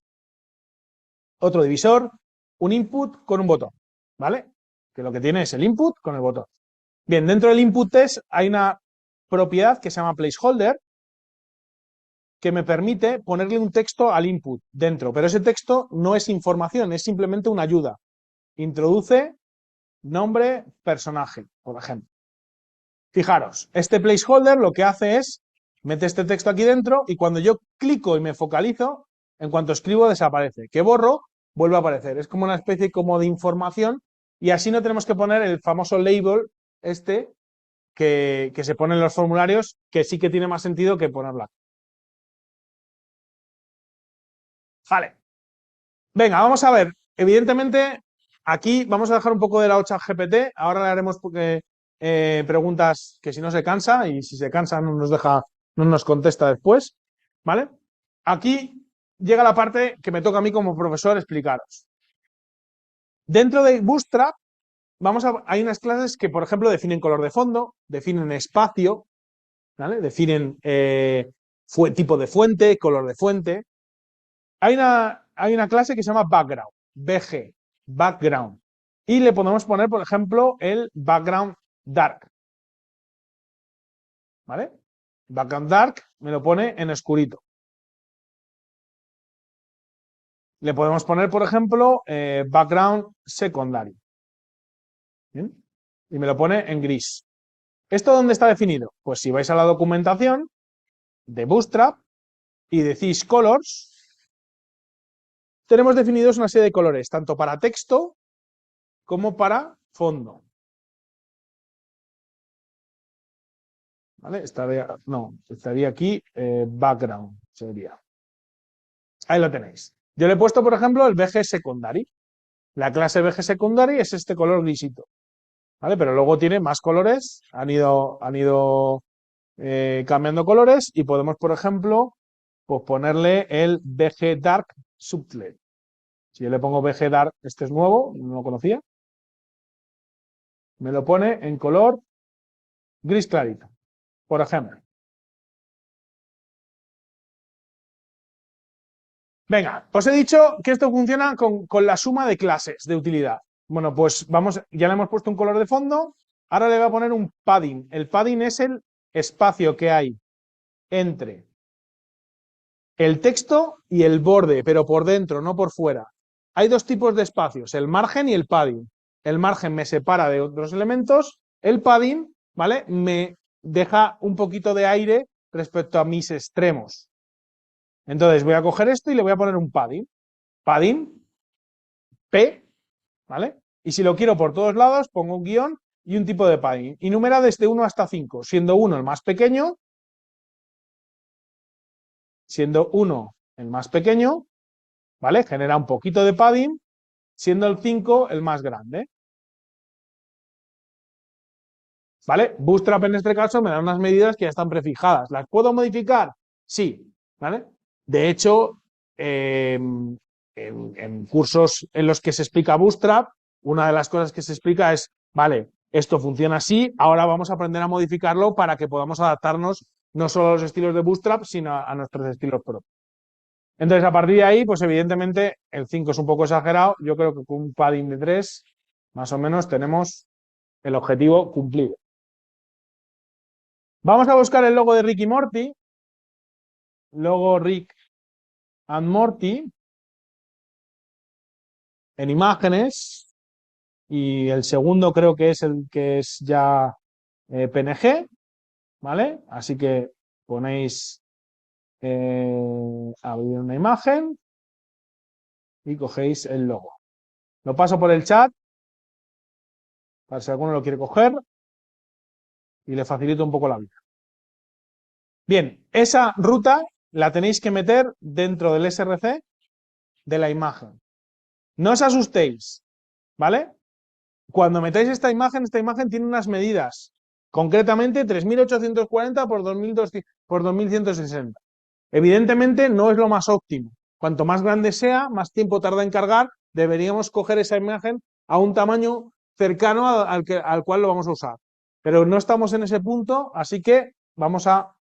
otro divisor, un input con un botón, ¿vale? Que lo que tiene es el input con el botón. Bien, dentro del input test hay una propiedad que se llama placeholder, que me permite ponerle un texto al input dentro, pero ese texto no es información, es simplemente una ayuda. Introduce nombre, personaje, por ejemplo. Fijaros, este placeholder lo que hace es, mete este texto aquí dentro y cuando yo clico y me focalizo, en cuanto escribo desaparece. Que borro, vuelve a aparecer. Es como una especie como de información y así no tenemos que poner el famoso label este que se pone en los formularios, que sí que tiene más sentido que ponerla. Vale. Venga, vamos a ver. Evidentemente, aquí vamos a dejar un poco de la 8 GPT. Ahora le haremos preguntas que si no se cansa y si se cansa no nos deja, no nos contesta después. ¿Vale? Aquí llega la parte que me toca a mí como profesor explicaros. Dentro de Bootstrap hay unas clases que, por ejemplo, definen color de fondo, definen espacio, ¿vale? Definen tipo de fuente, color de fuente. Hay una clase que se llama background, BG, background. Y le podemos poner, por ejemplo, el background dark. ¿Vale? Background dark me lo pone en oscurito. Le podemos poner, por ejemplo, background secondary. ¿Bien? Y me lo pone en gris. ¿Esto dónde está definido? Pues si vais a la documentación de Bootstrap y decís colors, tenemos definidos una serie de colores, tanto para texto como para fondo. ¿Vale? Estaría aquí background, sería. Ahí lo tenéis. Yo le he puesto, por ejemplo, el BG Secondary. La clase BG Secondary es este color grisito. ¿Vale? Pero luego tiene más colores, han ido cambiando colores y podemos, por ejemplo, pues ponerle el BG Dark Subtle. Si yo le pongo BG Dark, este es nuevo, no lo conocía, me lo pone en color gris clarito, por ejemplo. Venga, os he dicho que esto funciona con la suma de clases de utilidad. Bueno, pues vamos, ya le hemos puesto un color de fondo, ahora le voy a poner un padding. El padding es el espacio que hay entre el texto y el borde, pero por dentro, no por fuera. Hay dos tipos de espacios, el margen y el padding. El margen me separa de otros elementos, el padding, ¿vale? Me deja un poquito de aire respecto a mis extremos. Entonces voy a coger esto y le voy a poner un padding. Padding, P, ¿vale? Y si lo quiero por todos lados, pongo un guión y un tipo de padding. Y numera desde 1 hasta 5, siendo 1 el más pequeño, ¿vale? Genera un poquito de padding, siendo el 5 el más grande. ¿Vale? Bootstrap en este caso me da unas medidas que ya están prefijadas. ¿Las puedo modificar? Sí, ¿vale? De hecho, en cursos en los que se explica Bootstrap, una de las cosas que se explica es, vale, esto funciona así, ahora vamos a aprender a modificarlo para que podamos adaptarnos no solo a los estilos de Bootstrap, sino a nuestros estilos propios. Entonces, a partir de ahí, pues evidentemente el 5 es un poco exagerado. Yo creo que con un padding de 3, más o menos, tenemos el objetivo cumplido. Vamos a buscar el logo de Rick y Morty. Logo Rick and Morty. En imágenes. Y el segundo creo que es el que es ya PNG. ¿Vale? Así que ponéis abrir una imagen y cogéis el logo. Lo paso por el chat para si alguno lo quiere coger y le facilito un poco la vida. Bien, esa ruta la tenéis que meter dentro del SRC de la imagen. No os asustéis, ¿vale? Cuando metáis esta imagen tiene unas medidas, concretamente 3840 por 2160. Evidentemente no es lo más óptimo. Cuanto más grande sea, más tiempo tarda en cargar. Deberíamos coger esa imagen a un tamaño cercano al cual lo vamos a usar. Pero no estamos en ese punto, así que vamos a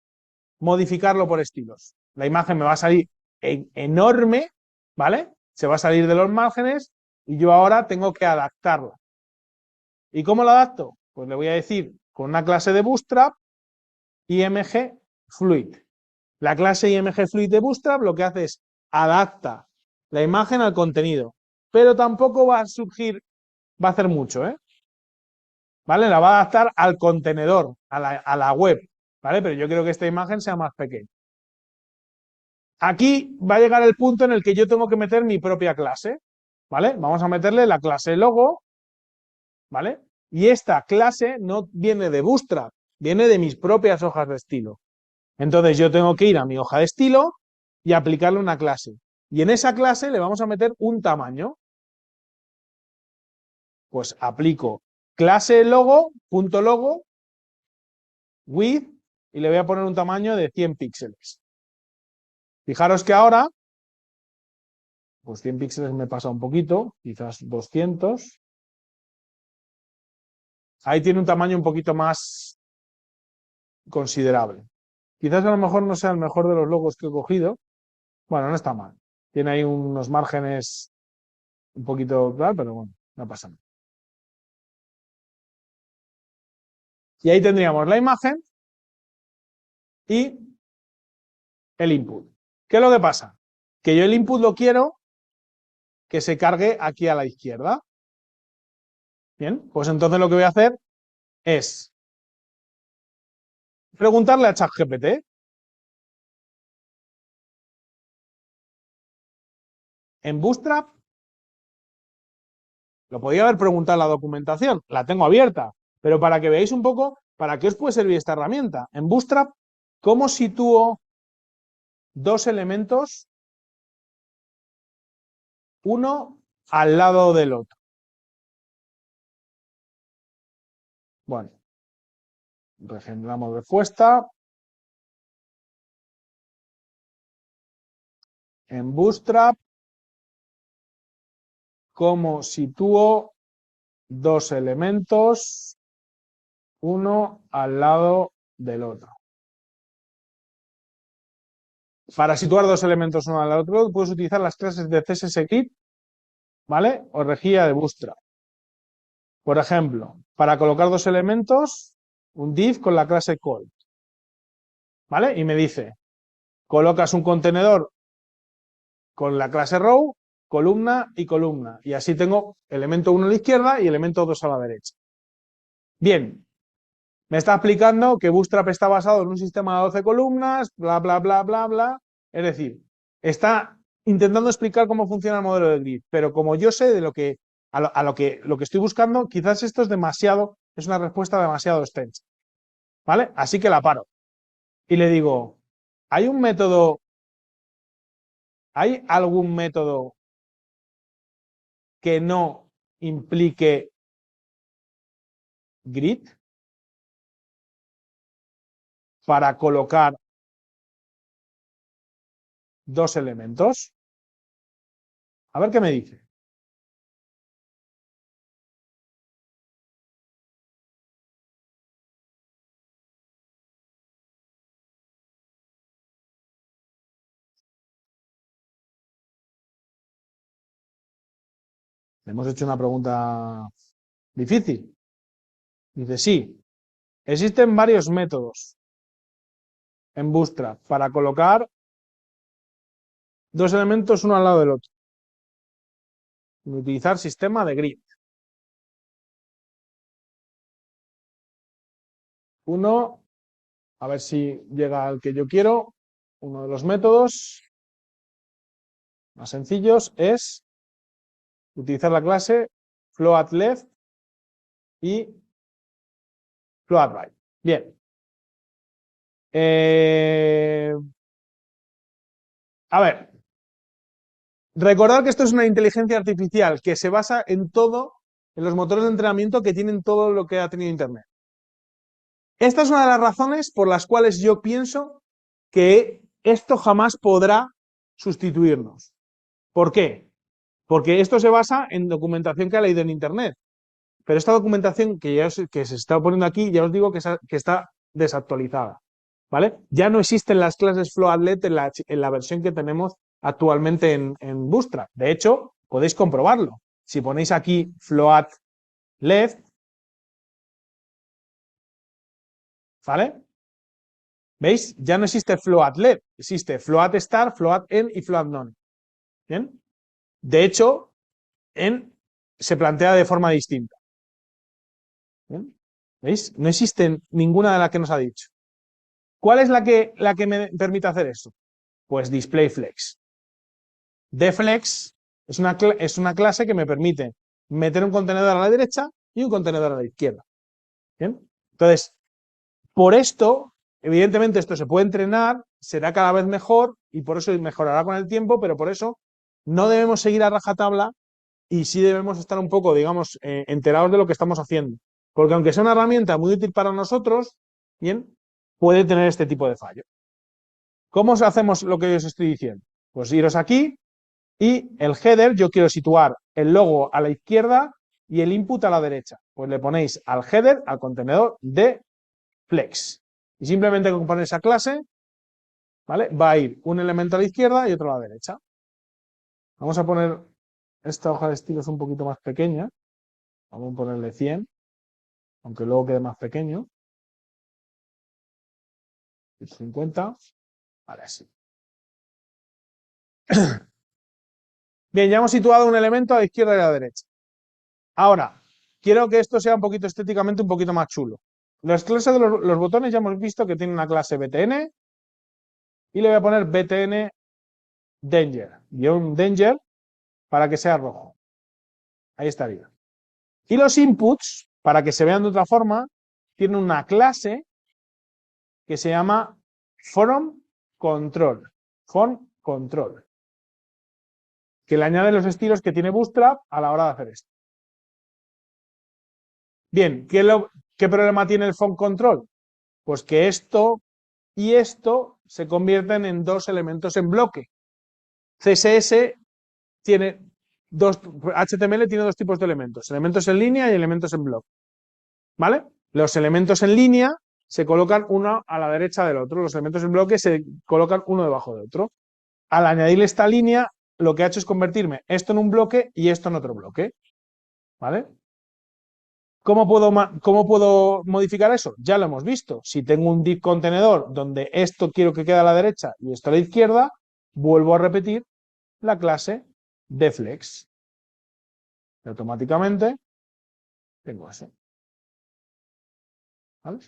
modificarlo por estilos. La imagen me va a salir enorme, ¿vale? Se va a salir de los márgenes y yo ahora tengo que adaptarla. ¿Y cómo la adapto? Pues le voy a decir con una clase de Bootstrap IMG Fluid. La clase IMG Fluid de Bootstrap lo que hace es adapta la imagen al contenido, pero tampoco va a hacer mucho, ¿eh? ¿Vale? La va a adaptar al contenedor, a la web, ¿vale? Pero yo quiero que esta imagen sea más pequeña. Aquí va a llegar el punto en el que yo tengo que meter mi propia clase, ¿vale? Vamos a meterle la clase logo, ¿vale? Y esta clase no viene de Bootstrap, viene de mis propias hojas de estilo. Entonces yo tengo que ir a mi hoja de estilo y aplicarle una clase. Y en esa clase le vamos a meter un tamaño. Pues aplico clase logo, punto logo, width, y le voy a poner un tamaño de 100 píxeles. Fijaros que ahora, pues 100 píxeles me pasa un poquito, quizás 200. Ahí tiene un tamaño un poquito más considerable. Quizás a lo mejor no sea el mejor de los logos que he cogido. Bueno, no está mal. Tiene ahí unos márgenes un poquito, claro, pero bueno, no pasa nada. Y ahí tendríamos la imagen y el input. ¿Qué es lo que pasa? Que yo el input lo quiero que se cargue aquí a la izquierda. Bien, pues entonces lo que voy a hacer es preguntarle a ChatGPT. En Bootstrap Lo podía haber preguntado en la documentación, la tengo abierta, pero para que veáis un poco para qué os puede servir esta herramienta. En Bootstrap, ¿cómo sitúo dos elementos, uno al lado del otro? Bueno, regeneramos respuesta. En Bootstrap, ¿cómo sitúo dos elementos, uno al lado del otro? Para situar dos elementos uno al lado del otro, puedes utilizar las clases de CSS-Grid, ¿vale? O rejilla de Bootstrap. Por ejemplo, para colocar dos elementos, un div con la clase call, ¿vale? Y me dice, colocas un contenedor con la clase row, columna y columna. Y así tengo elemento 1 a la izquierda y elemento 2 a la derecha. Bien, me está explicando que Bootstrap está basado en un sistema de 12 columnas, bla, bla, bla, bla, bla. Es decir, está intentando explicar cómo funciona el modelo de grid, pero como yo sé de lo que lo que estoy buscando, quizás esto es demasiado, es una respuesta demasiado extensa, ¿vale? Así que la paro y le digo, ¿hay algún método que no implique grid para colocar dos elementos? A ver qué me dice. Le hemos hecho una pregunta difícil. Dice, sí, existen varios métodos en Bootstrap para colocar dos elementos uno al lado del otro. Utilizar sistema de grid. Uno, a ver si llega al que yo quiero. Uno de los métodos más sencillos es utilizar la clase floatLeft y floatRight. Bien. A ver, recordad que esto es una inteligencia artificial que se basa en todo, en los motores de entrenamiento que tienen todo lo que ha tenido Internet. Esta es una de las razones por las cuales yo pienso que esto jamás podrá sustituirnos. ¿Por qué? Porque esto se basa en documentación que ha leído en Internet. Pero esta documentación que se está poniendo aquí, ya os digo que está desactualizada. ¿Vale? Ya no existen las clases Floatlet en la versión que tenemos actualmente en Bootstrap. De hecho, podéis comprobarlo. Si ponéis aquí floatLeft, ¿vale? ¿Veis? Ya no existe floatLeft, existe floatstar, floatend y floatnone. ¿Bien? De hecho, se plantea de forma distinta. ¿Bien? ¿Veis? No existe ninguna de las que nos ha dicho. ¿Cuál es la que me permite hacer eso? Pues displayFlex. dflex es una clase que me permite meter un contenedor a la derecha y un contenedor a la izquierda. ¿Bien? Entonces, por esto, evidentemente esto se puede entrenar, será cada vez mejor y por eso mejorará con el tiempo, pero por eso no debemos seguir a rajatabla y sí debemos estar un poco, digamos, enterados de lo que estamos haciendo. Porque aunque sea una herramienta muy útil para nosotros, bien, puede tener este tipo de fallo. ¿Cómo hacemos lo que os estoy diciendo? Pues iros aquí y el header, yo quiero situar el logo a la izquierda y el input a la derecha. Pues le ponéis al header, al contenedor de flex. Y simplemente con poner esa clase, ¿vale? Va a ir un elemento a la izquierda y otro a la derecha. Vamos a poner esta hoja de estilos un poquito más pequeña. Vamos a ponerle 100, aunque luego quede más pequeño. 50. Vale, así. Bien, ya hemos situado un elemento a la izquierda y a la derecha. Ahora, quiero que esto sea un poquito estéticamente un poquito más chulo. Las clases de los botones ya hemos visto que tienen una clase btn y le voy a poner btn danger, guión danger, para que sea rojo. Ahí estaría. Y los inputs, para que se vean de otra forma, tienen una clase que se llama form control. Form control. Que le añade los estilos que tiene Bootstrap a la hora de hacer esto. Bien, ¿qué problema tiene el form control? Pues que esto y esto se convierten en dos elementos en bloque. CSS tiene HTML tiene dos tipos de elementos en línea y elementos en bloque. ¿Vale? Los elementos en línea se colocan uno a la derecha del otro, los elementos en bloque se colocan uno debajo de otro. Al añadirle esta línea, lo que ha hecho es convertirme esto en un bloque y esto en otro bloque. ¿Vale? ¿Cómo puedo modificar eso? Ya lo hemos visto. Si tengo un div contenedor donde esto quiero que quede a la derecha y esto a la izquierda, vuelvo a repetir la clase de flex. Y automáticamente tengo eso. ¿Vale?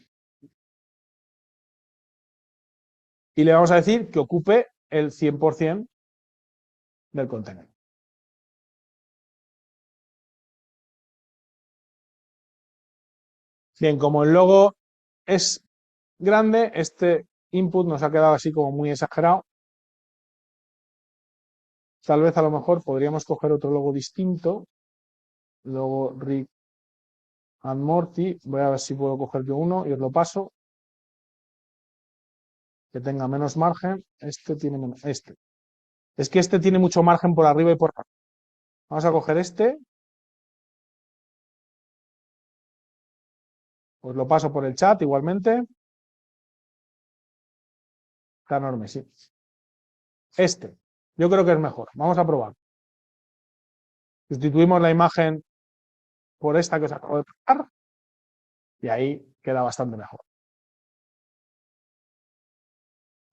Y le vamos a decir que ocupe el 100% del contenedor. Bien, como el logo es grande, este input nos ha quedado así como muy exagerado. Tal vez a lo mejor podríamos coger otro logo distinto. Logo Rick and Morty. Voy a ver si puedo coger yo uno y os lo paso. Que tenga menos margen. Este tiene menos. Este. Es que este tiene mucho margen por arriba y por abajo. Vamos a coger este. Os lo paso por el chat igualmente. Está enorme, sí. Este. Yo creo que es mejor. Vamos a probar. Sustituimos la imagen por esta que os acabo de pasar. Y ahí queda bastante mejor.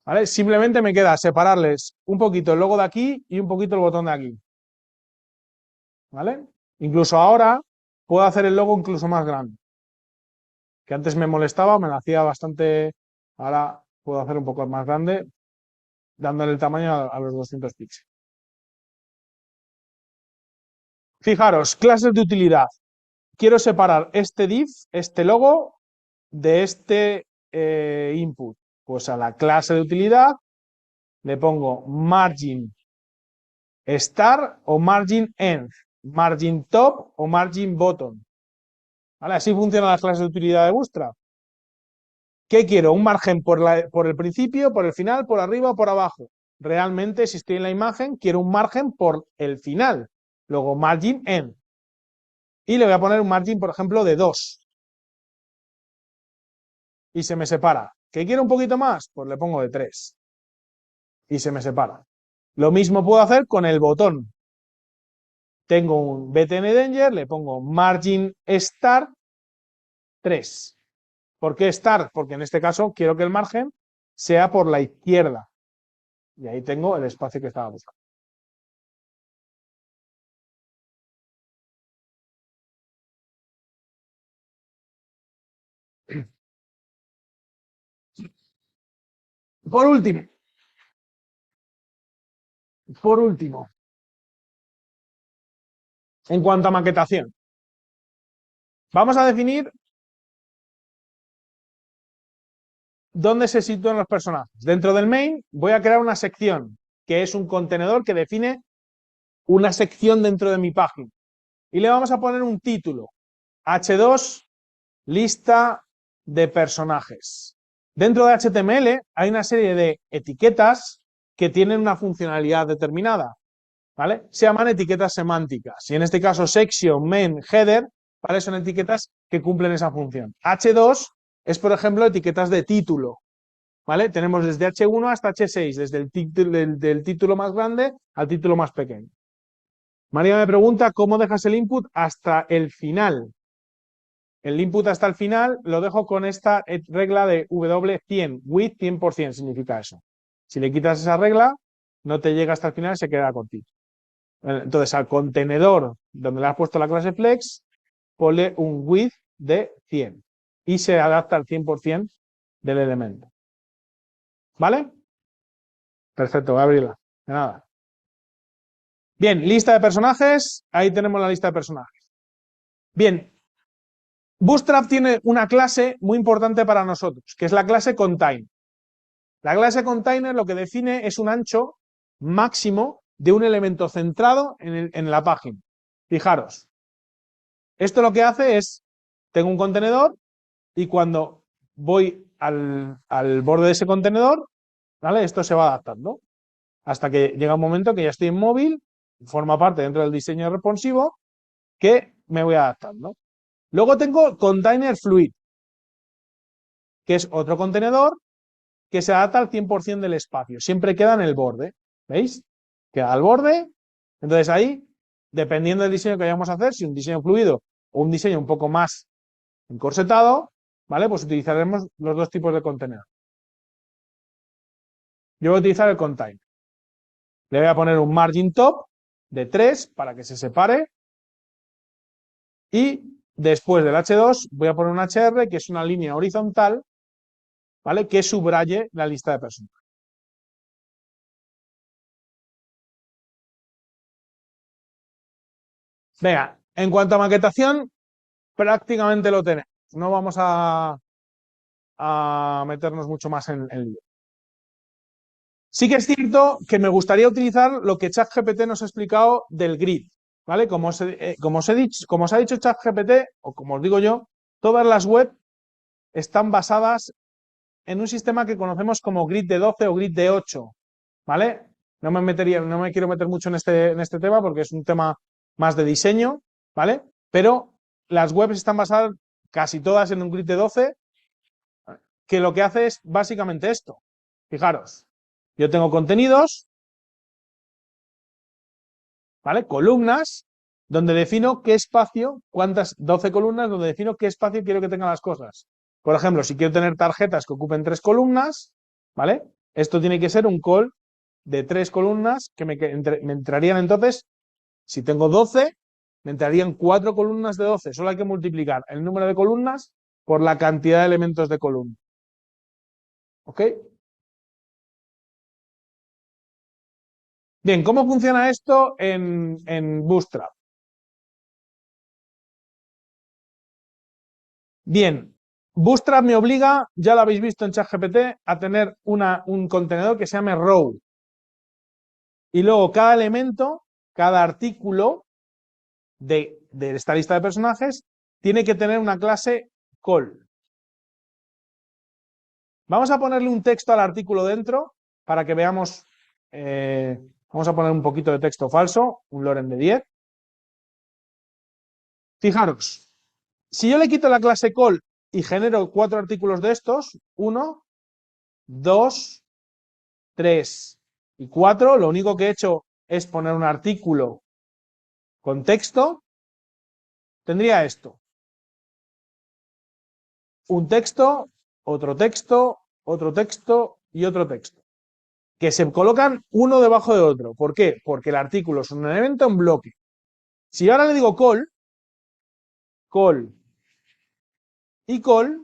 ¿Vale? Simplemente me queda separarles un poquito el logo de aquí y un poquito el botón de aquí. ¿Vale? Incluso ahora puedo hacer el logo incluso más grande. Que antes me molestaba, me lo hacía bastante. Ahora puedo hacer un poco más grande, dándole el tamaño a los 200 píxeles. Fijaros, clases de utilidad. Quiero separar este div, este logo, de este input. Pues a la clase de utilidad le pongo margin start o margin end, margin top o margin bottom. ¿Vale? Así funcionan las clases de utilidad de Bootstrap. ¿Qué quiero? ¿Un margen por el principio, por el final, por arriba o por abajo? Realmente, si estoy en la imagen, quiero un margen por el final. Luego, margin end. Y le voy a poner un margin, por ejemplo, de 2. Y se me separa. ¿Qué quiero un poquito más? Pues le pongo de 3. Y se me separa. Lo mismo puedo hacer con el botón. Tengo un btn danger, le pongo margin start 3. ¿Por qué start? Porque en este caso quiero que el margen sea por la izquierda. Y ahí tengo el espacio que estaba buscando. Por último, en cuanto a maquetación, vamos a definir dónde se sitúan los personajes. Dentro del main voy a crear una sección, que es un contenedor que define una sección dentro de mi página. Y le vamos a poner un título, H2, lista de personajes. Dentro de HTML hay una serie de etiquetas que tienen una funcionalidad determinada, ¿vale? Se llaman etiquetas semánticas. Y en este caso, section, main, header, ¿vale? Son etiquetas que cumplen esa función. H2 es, por ejemplo, etiquetas de título, ¿vale? Tenemos desde H1 hasta H6, desde del título más grande al título más pequeño. María me pregunta cómo dejas el input hasta el final. El input hasta el final lo dejo con esta regla de W100, with 100% significa eso. Si le quitas esa regla, no te llega hasta el final y se queda contigo. Entonces, al contenedor donde le has puesto la clase flex, ponle un width de 100 y se adapta al 100% del elemento. ¿Vale? Perfecto, voy a abrirla. De nada. Bien, lista de personajes. Ahí tenemos la lista de personajes. Bien, Bootstrap tiene una clase muy importante para nosotros, que es la clase contain. La clase container lo que define es un ancho máximo de un elemento centrado en la página. Fijaros, esto lo que hace es, tengo un contenedor y cuando voy al borde de ese contenedor, ¿vale? Esto se va adaptando hasta que llega un momento que ya estoy en móvil, forma parte dentro del diseño responsivo, que me voy adaptando. Luego tengo container fluid, que es otro contenedor que se adapta al 100% del espacio. Siempre queda en el borde. ¿Veis? Queda al borde. Entonces ahí, dependiendo del diseño que vayamos a hacer, si un diseño fluido o un diseño un poco más encorsetado, ¿vale? Pues utilizaremos los dos tipos de contenedor. Yo voy a utilizar el container. Le voy a poner un margin top de 3 para que se separe. Y después del H2 voy a poner un HR, que es una línea horizontal, ¿vale? Que subraye la lista de personas. Venga, en cuanto a maquetación, prácticamente lo tenemos. No vamos a meternos mucho más en lío. Sí que es cierto que me gustaría utilizar lo que ChatGPT nos ha explicado del grid, ¿vale? Como os he dicho, como os ha dicho ChatGPT, o como os digo yo, todas las web están basadas en un sistema que conocemos como grid de 12 o grid de 8, ¿vale? No me quiero meter mucho en este tema porque es un tema más de diseño, ¿vale? Pero las webs están basadas casi todas en un grid de 12, que lo que hace es básicamente esto. Fijaros, yo tengo contenidos, ¿vale? Columnas, donde defino qué espacio, cuántas, 12 columnas, donde defino qué espacio quiero que tengan las cosas. Por ejemplo, si quiero tener tarjetas que ocupen 3 columnas, ¿vale? Esto tiene que ser un call de 3 columnas me entrarían entonces, si tengo 12, me entrarían 4 columnas de 12. Solo hay que multiplicar el número de columnas por la cantidad de elementos de columna. ¿Ok? Bien, ¿cómo funciona esto en Bootstrap? Bien, Bootstrap me obliga, ya lo habéis visto en ChatGPT, a tener un contenedor que se llame row. Y luego cada elemento, cada artículo de esta lista de personajes tiene que tener una clase call. Vamos a ponerle un texto al artículo dentro para que veamos. Vamos a poner un poquito de texto falso, un lorem de 10. Fijaros, si yo le quito la clase call y genero 4 artículos de estos, 1, 2, 3 y 4, lo único que he hecho es poner un artículo con texto, tendría esto. Un texto, otro texto, otro texto y otro texto, que se colocan uno debajo de otro. ¿Por qué? Porque el artículo es un elemento en bloque. Si ahora le digo call y call,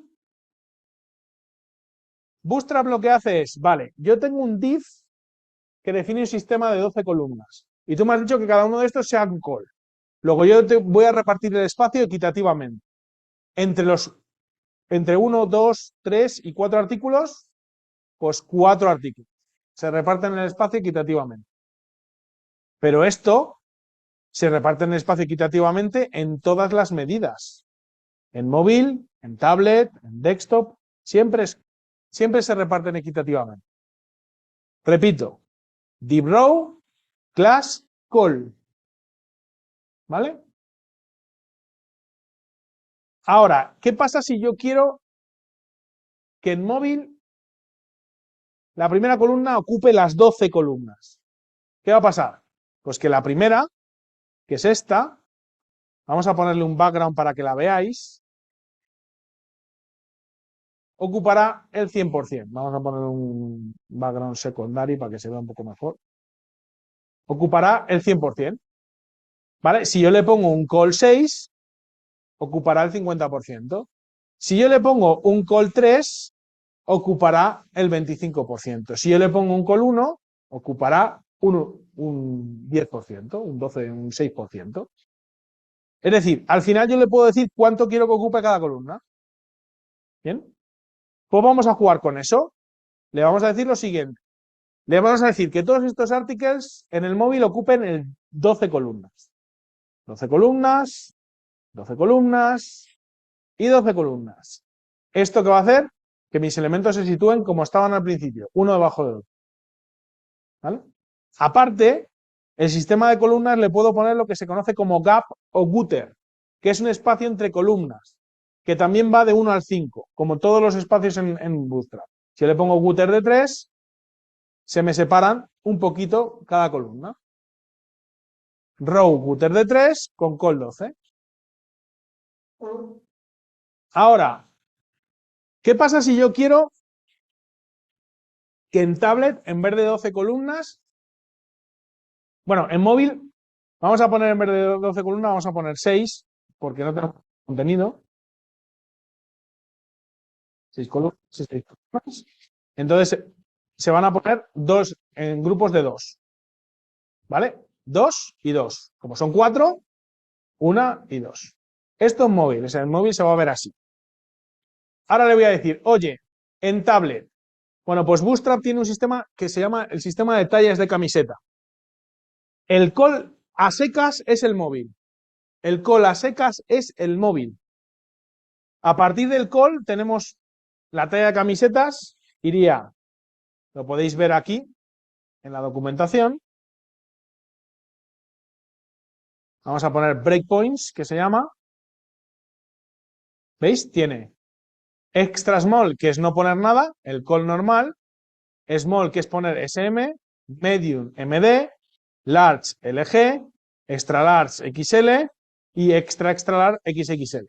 Bootstrap lo que hace es, vale, yo tengo un div que define un sistema de 12 columnas y tú me has dicho que cada uno de estos sea un call. Luego yo te voy a repartir el espacio equitativamente. Entre 1, 2, 3 y 4 artículos, pues 4 artículos. Se reparten el espacio equitativamente. Pero esto se reparte en el espacio equitativamente en todas las medidas. En móvil, en tablet, en desktop, siempre se reparten equitativamente. Repito, div row, class, call. ¿Vale? Ahora, ¿qué pasa si yo quiero que en móvil la primera columna ocupe las 12 columnas? ¿Qué va a pasar? Pues que la primera, que es esta, vamos a ponerle un background para que la veáis, ocupará el 100%. Vamos a poner un background secondary para que se vea un poco mejor. Ocupará el 100%. ¿Vale? Si yo le pongo un call 6, ocupará el 50%. Si yo le pongo un call 3, ocupará el 25%. Si yo le pongo un call 1, ocupará un 10%, un 12, un 6%. Es decir, al final yo le puedo decir cuánto quiero que ocupe cada columna. ¿Bien? Pues vamos a jugar con eso. Le vamos a decir lo siguiente. Le vamos a decir que todos estos articles en el móvil ocupen 12 columnas. 12 columnas, 12 columnas y 12 columnas. ¿Esto qué va a hacer? Que mis elementos se sitúen como estaban al principio, uno debajo del otro. ¿Vale? Aparte, el sistema de columnas le puedo poner lo que se conoce como gap o gutter, que es un espacio entre columnas, que también va de 1 al 5, como todos los espacios en Bootstrap. Si yo le pongo gutter de 3, se me separan un poquito cada columna. Row gutter de 3 con col 12. Ahora, ¿qué pasa si yo quiero que en tablet, en vez de 12 columnas, bueno, en móvil, vamos a poner en vez de 12 columnas, vamos a poner 6, porque no tenemos contenido. 6 columnas, 6 columnas. Entonces, se van a poner dos en grupos de 2. ¿Vale? 2 y 2. Como son 4, 1 y 2. Esto en móvil, o sea, en móvil se va a ver así. Ahora le voy a decir, oye, en tablet, bueno, pues Bootstrap tiene un sistema que se llama el sistema de tallas de camiseta. El call a secas es el móvil. El call a secas es el móvil. A partir del call tenemos la talla de camisetas, iría, lo podéis ver aquí en la documentación. Vamos a poner breakpoints, que se llama. ¿Veis? Tiene extra small, que es no poner nada, el call normal. Small, que es poner SM. Medium, MD. Large, LG. Extra large, XL. Y extra large, XXL.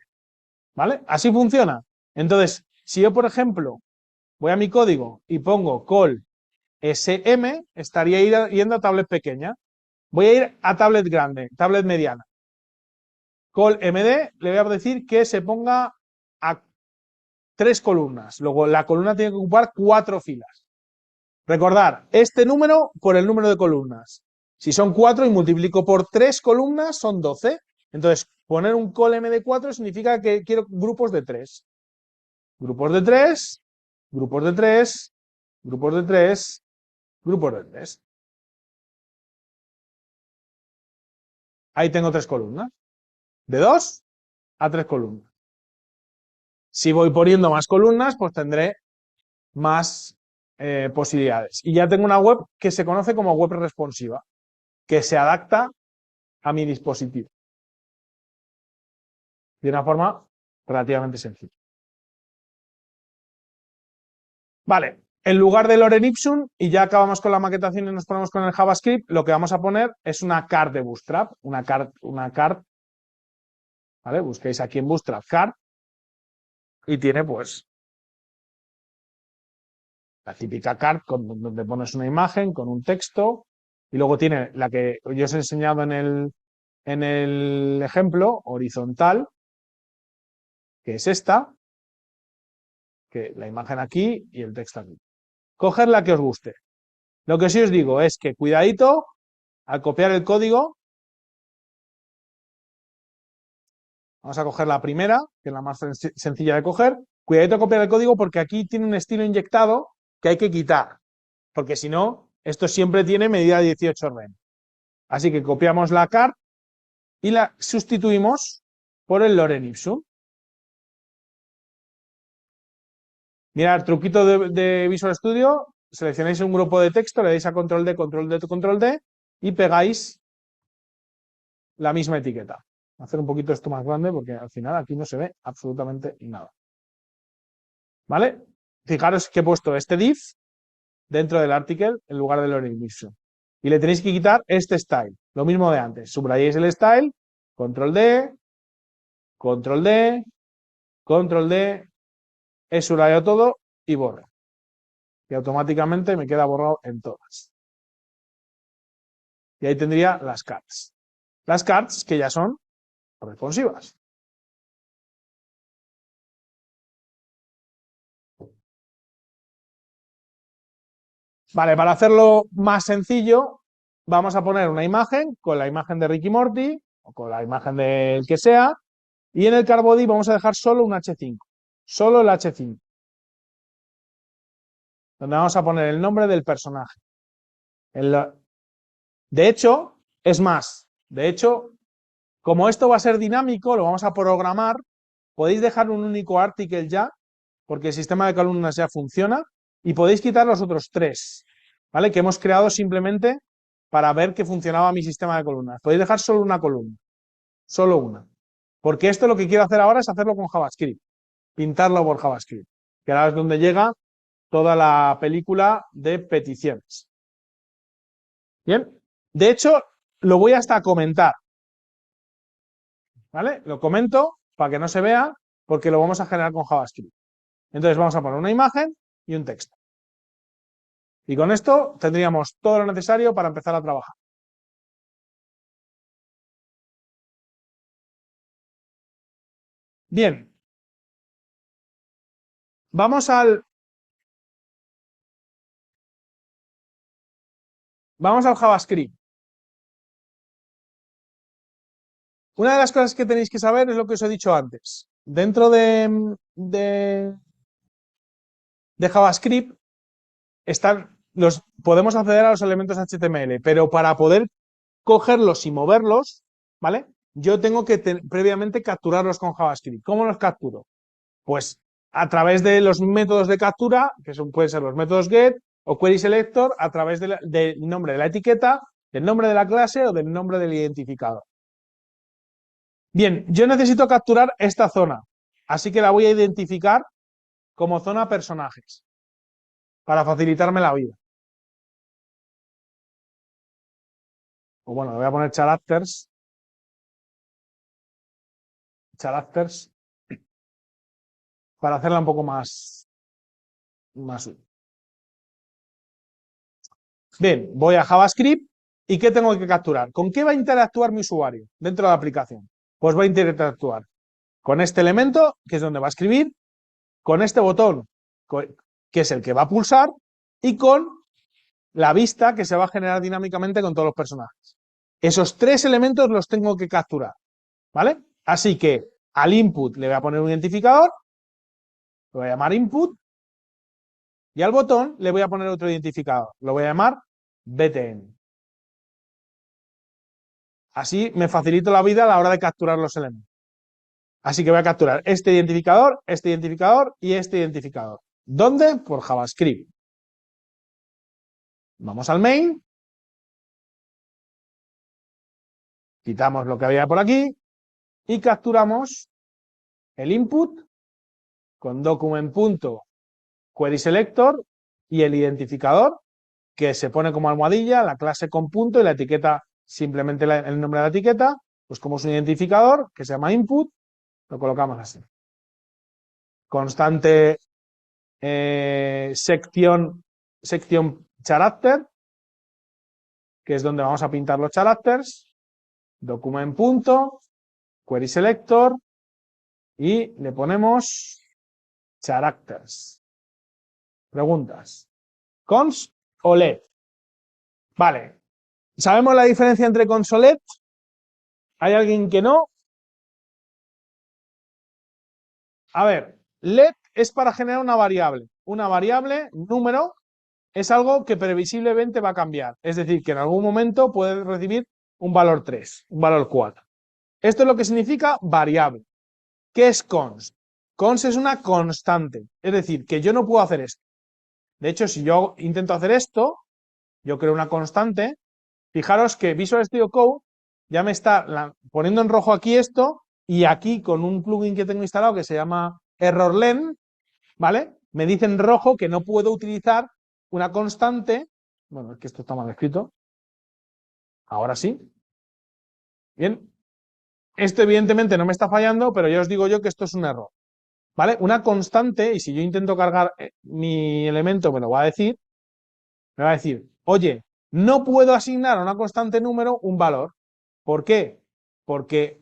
¿Vale? Así funciona. Entonces, si yo, por ejemplo, voy a mi código y pongo call SM, estaría yendo a tablet pequeña. Voy a ir a tablet grande, tablet mediana. Call MD, le voy a decir que se ponga a 3 columnas. Luego, la columna tiene que ocupar 4 filas. Recordar, este número por el número de columnas. Si son 4 y multiplico por 3 columnas, son 12. Entonces, poner un call MD4 significa que quiero grupos de 3. Grupos de 3, grupos de 3, grupos de 3, grupos de 3. Ahí tengo 3 columnas. De 2 a 3 columnas. Si voy poniendo más columnas, pues tendré más posibilidades. Y ya tengo una web que se conoce como web responsiva, que se adapta a mi dispositivo de una forma relativamente sencilla. Vale, en lugar de Lorem Ipsum, y ya acabamos con la maquetación y nos ponemos con el JavaScript, lo que vamos a poner es una card de Bootstrap, una card, ¿vale? Busquéis aquí en Bootstrap card y tiene pues la típica card donde pones una imagen con un texto y luego tiene la que yo os he enseñado en el ejemplo horizontal, que es esta, que la imagen aquí y el texto aquí. Coger la que os guste. Lo que sí os digo es que cuidadito al copiar el código. Vamos a coger la primera, que es la más sencilla de coger. Cuidadito a copiar el código porque aquí tiene un estilo inyectado que hay que quitar, porque si no, esto siempre tiene medida 18 rem. Así que copiamos la card y la sustituimos por el Lorem Ipsum. Mirad, truquito de Visual Studio, seleccionáis un grupo de texto, le dais a control D, control D, control D y pegáis la misma etiqueta. Voy a hacer un poquito esto más grande porque al final aquí no se ve absolutamente nada. ¿Vale? Fijaros que he puesto este div dentro del article en lugar del Lorem Ipsum. Y le tenéis que quitar este style, lo mismo de antes. Subrayáis el style, control D, control D, control D, he subrayado todo y borro. Y automáticamente me queda borrado en todas. Y ahí tendría las cards. Las cards que ya son responsivas. Vale, para hacerlo más sencillo, vamos a poner una imagen con la imagen de Ricky Morty o con la imagen del que sea, y en el carbody vamos a dejar solo un H5, solo el H5, donde vamos a poner el nombre del personaje. De hecho, es más, de hecho, como esto va a ser dinámico, lo vamos a programar, podéis dejar un único article ya, porque el sistema de columnas ya funciona, y podéis quitar los otros tres, ¿vale? Que hemos creado simplemente para ver que funcionaba mi sistema de columnas. Podéis dejar solo una columna, solo una. Porque esto lo que quiero hacer ahora es hacerlo con JavaScript, pintarlo por JavaScript, que ahora es donde llega toda la película de peticiones. Bien, de hecho, lo voy hasta a comentar, ¿vale? Lo comento para que no se vea, porque lo vamos a generar con JavaScript. Entonces vamos a poner una imagen y un texto. Y con esto tendríamos todo lo necesario para empezar a trabajar. Bien. Vamos al JavaScript. Una de las cosas que tenéis que saber es lo que os he dicho antes. Dentro de JavaScript podemos acceder a los elementos HTML, pero para poder cogerlos y moverlos, ¿vale? Yo tengo que previamente capturarlos con JavaScript. ¿Cómo los capturo? Pues a través de los métodos de captura, que pueden ser los métodos get o query selector, a través del nombre de la etiqueta, del nombre de la clase o del nombre del identificador. Bien, yo necesito capturar esta zona, así que la voy a identificar como zona personajes, para facilitarme la vida. O bueno, le voy a poner characters, para hacerla un poco más útil. Bien, voy a JavaScript y ¿qué tengo que capturar? ¿Con qué va a interactuar mi usuario dentro de la aplicación? Pues va a interactuar con este elemento, que es donde va a escribir, con este botón, que es el que va a pulsar, y con la vista que se va a generar dinámicamente con todos los personajes. Esos tres elementos los tengo que capturar, ¿vale? Así que al input le voy a poner un identificador, lo voy a llamar input, y al botón le voy a poner otro identificador, lo voy a llamar btn. Así me facilito la vida a la hora de capturar los elementos. Así que voy a capturar este identificador y este identificador. ¿Dónde? Por JavaScript. Vamos al main. Quitamos lo que había por aquí y capturamos el input con document.querySelector y el identificador que se pone como almohadilla, la clase con punto y la etiqueta, simplemente el nombre de la etiqueta, pues como es un identificador que se llama input, lo colocamos así. Constante sección character, que es donde vamos a pintar los characters, document.querySelector y le ponemos characters. Preguntas. ¿Cons o let? Vale. ¿Sabemos la diferencia entre cons o let? ¿Hay alguien que no? A ver, let es para generar una variable. Una variable, número, es algo que previsiblemente va a cambiar. Es decir, que en algún momento puede recibir un valor 3, un valor 4. Esto es lo que significa variable. ¿Qué es const? Const es una constante. Es decir, que yo no puedo hacer esto. De hecho, si yo intento hacer esto, yo creo una constante. Fijaros que Visual Studio Code ya me está poniendo en rojo aquí esto y aquí con un plugin que tengo instalado que se llama ErrorLen, ¿vale? Me dice en rojo que no puedo utilizar una constante. Bueno, es que esto está mal escrito. Ahora sí. Bien. Esto evidentemente no me está fallando, pero ya os digo yo que esto es un error. ¿Vale? Una constante, y si yo intento cargar mi elemento, me lo va a decir, oye, no puedo asignar a una constante número un valor. ¿Por qué? Porque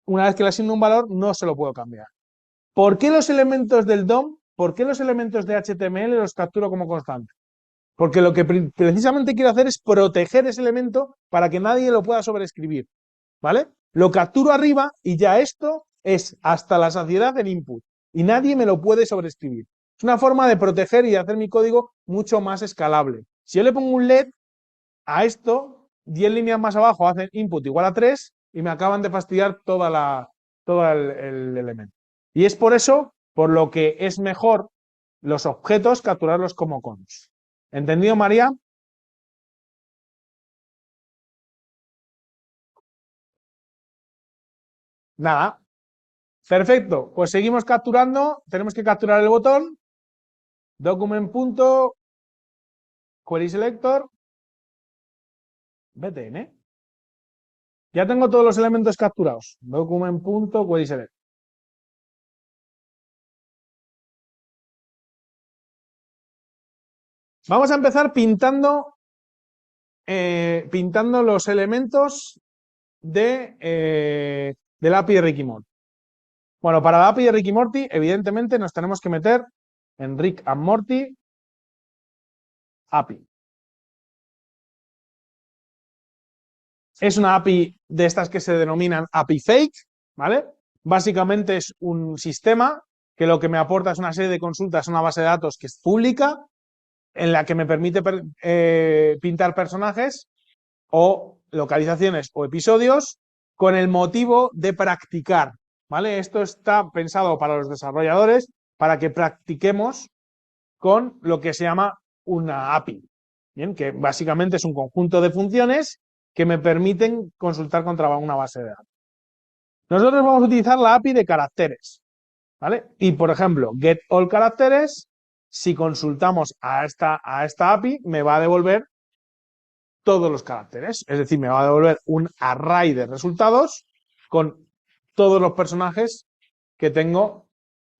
una vez que le asigno un valor, no se lo puedo cambiar. ¿Por qué los elementos del DOM, por qué los elementos de HTML los capturo como constante? Porque lo que precisamente quiero hacer es proteger ese elemento para que nadie lo pueda sobreescribir. ¿vale? Lo capturo arriba y ya esto es hasta la saciedad del input y nadie me lo puede sobreescribir. Es una forma de proteger y de hacer mi código mucho más escalable. Si yo le pongo un LED a esto, 10 líneas más abajo hacen input igual a 3 y me acaban de fastidiar todo el elemento. Y es por eso por lo que es mejor los objetos capturarlos como conos. ¿Entendido, María? Nada. Perfecto. Pues seguimos capturando. Tenemos que capturar el botón. Document.querySelector. BTN. Ya tengo todos los elementos capturados. Document.querySelector. Vamos a empezar pintando los elementos del API de Rick y Morty. Bueno, para la API de Rick y Morty, evidentemente nos tenemos que meter en Rick and Morty API. Es una API de estas que se denominan API Fake, ¿vale? Básicamente es un sistema que lo que me aporta es una serie de consultas a una base de datos que es pública, en la que me permite pintar personajes o localizaciones o episodios con el motivo de practicar, ¿vale? Esto está pensado para los desarrolladores para que practiquemos con lo que se llama una API, ¿bien? Que básicamente es un conjunto de funciones que me permiten consultar contra una base de datos. Nosotros vamos a utilizar la API de caracteres, ¿vale? Y, por ejemplo, getAllCaracteres, si consultamos a esta API, me va a devolver todos los caracteres. Es decir, me va a devolver un array de resultados con todos los personajes que tengo,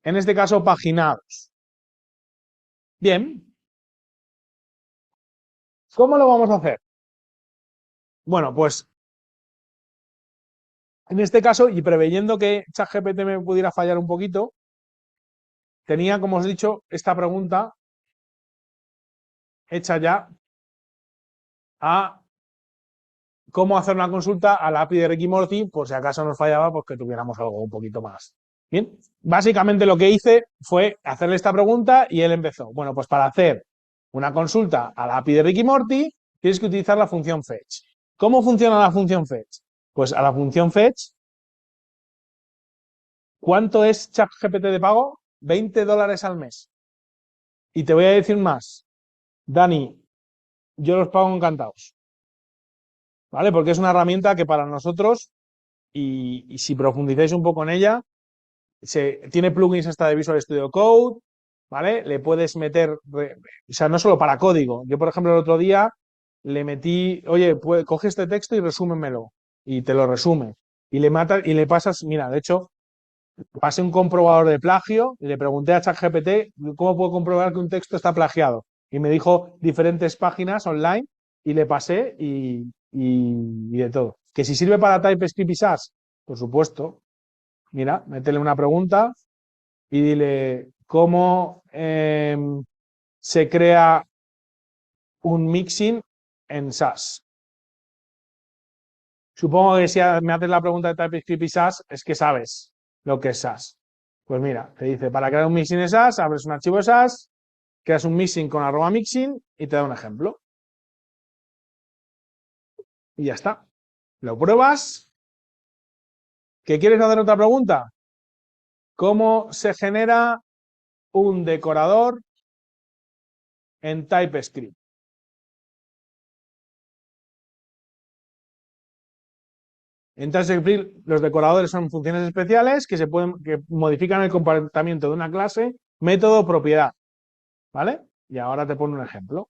en este caso, paginados. Bien. ¿Cómo lo vamos a hacer? Bueno, pues en este caso, y preveyendo que ChatGPT me pudiera fallar un poquito, tenía, como os he dicho, esta pregunta hecha ya a cómo hacer una consulta a la API de Rick y Morty, por si acaso nos fallaba, pues que tuviéramos algo un poquito más. Bien, básicamente lo que hice fue hacerle esta pregunta y él empezó. Bueno, pues para hacer una consulta a la API de Rick y Morty, tienes que utilizar la función fetch. ¿Cómo funciona la función fetch? Pues a la función fetch, ¿cuánto es ChatGPT de pago? $20 al mes. Y te voy a decir más, Dani, yo los pago encantados, ¿vale? Porque es una herramienta que para nosotros, y si profundizáis un poco en ella, tiene plugins hasta de Visual Studio Code, ¿vale? Le puedes meter, o sea, no solo para código. Yo, por ejemplo, el otro día le metí, oye, pues, coge este texto y resúmemelo, y te lo resume. Y le pasas, mira, de hecho, pasé un comprobador de plagio y le pregunté a ChatGPT cómo puedo comprobar que un texto está plagiado. Y me dijo diferentes páginas online y le pasé y de todo. Que si sirve para TypeScript y SAS, por supuesto. Mira, métele una pregunta y dile cómo se crea un mixin en SAS. Supongo que si me haces la pregunta de TypeScript y SAS, es que sabes lo que es SAS. Pues mira, te dice, para crear un mixin en SAS, abres un archivo de SAS, creas un mixin con @mixin y te da un ejemplo. Y ya está. Lo pruebas. ¿Qué quieres hacer otra pregunta? ¿Cómo se genera un decorador en TypeScript? En TypeScript los decoradores son funciones especiales que modifican el comportamiento de una clase, método o propiedad. ¿Vale? Y ahora te pongo un ejemplo.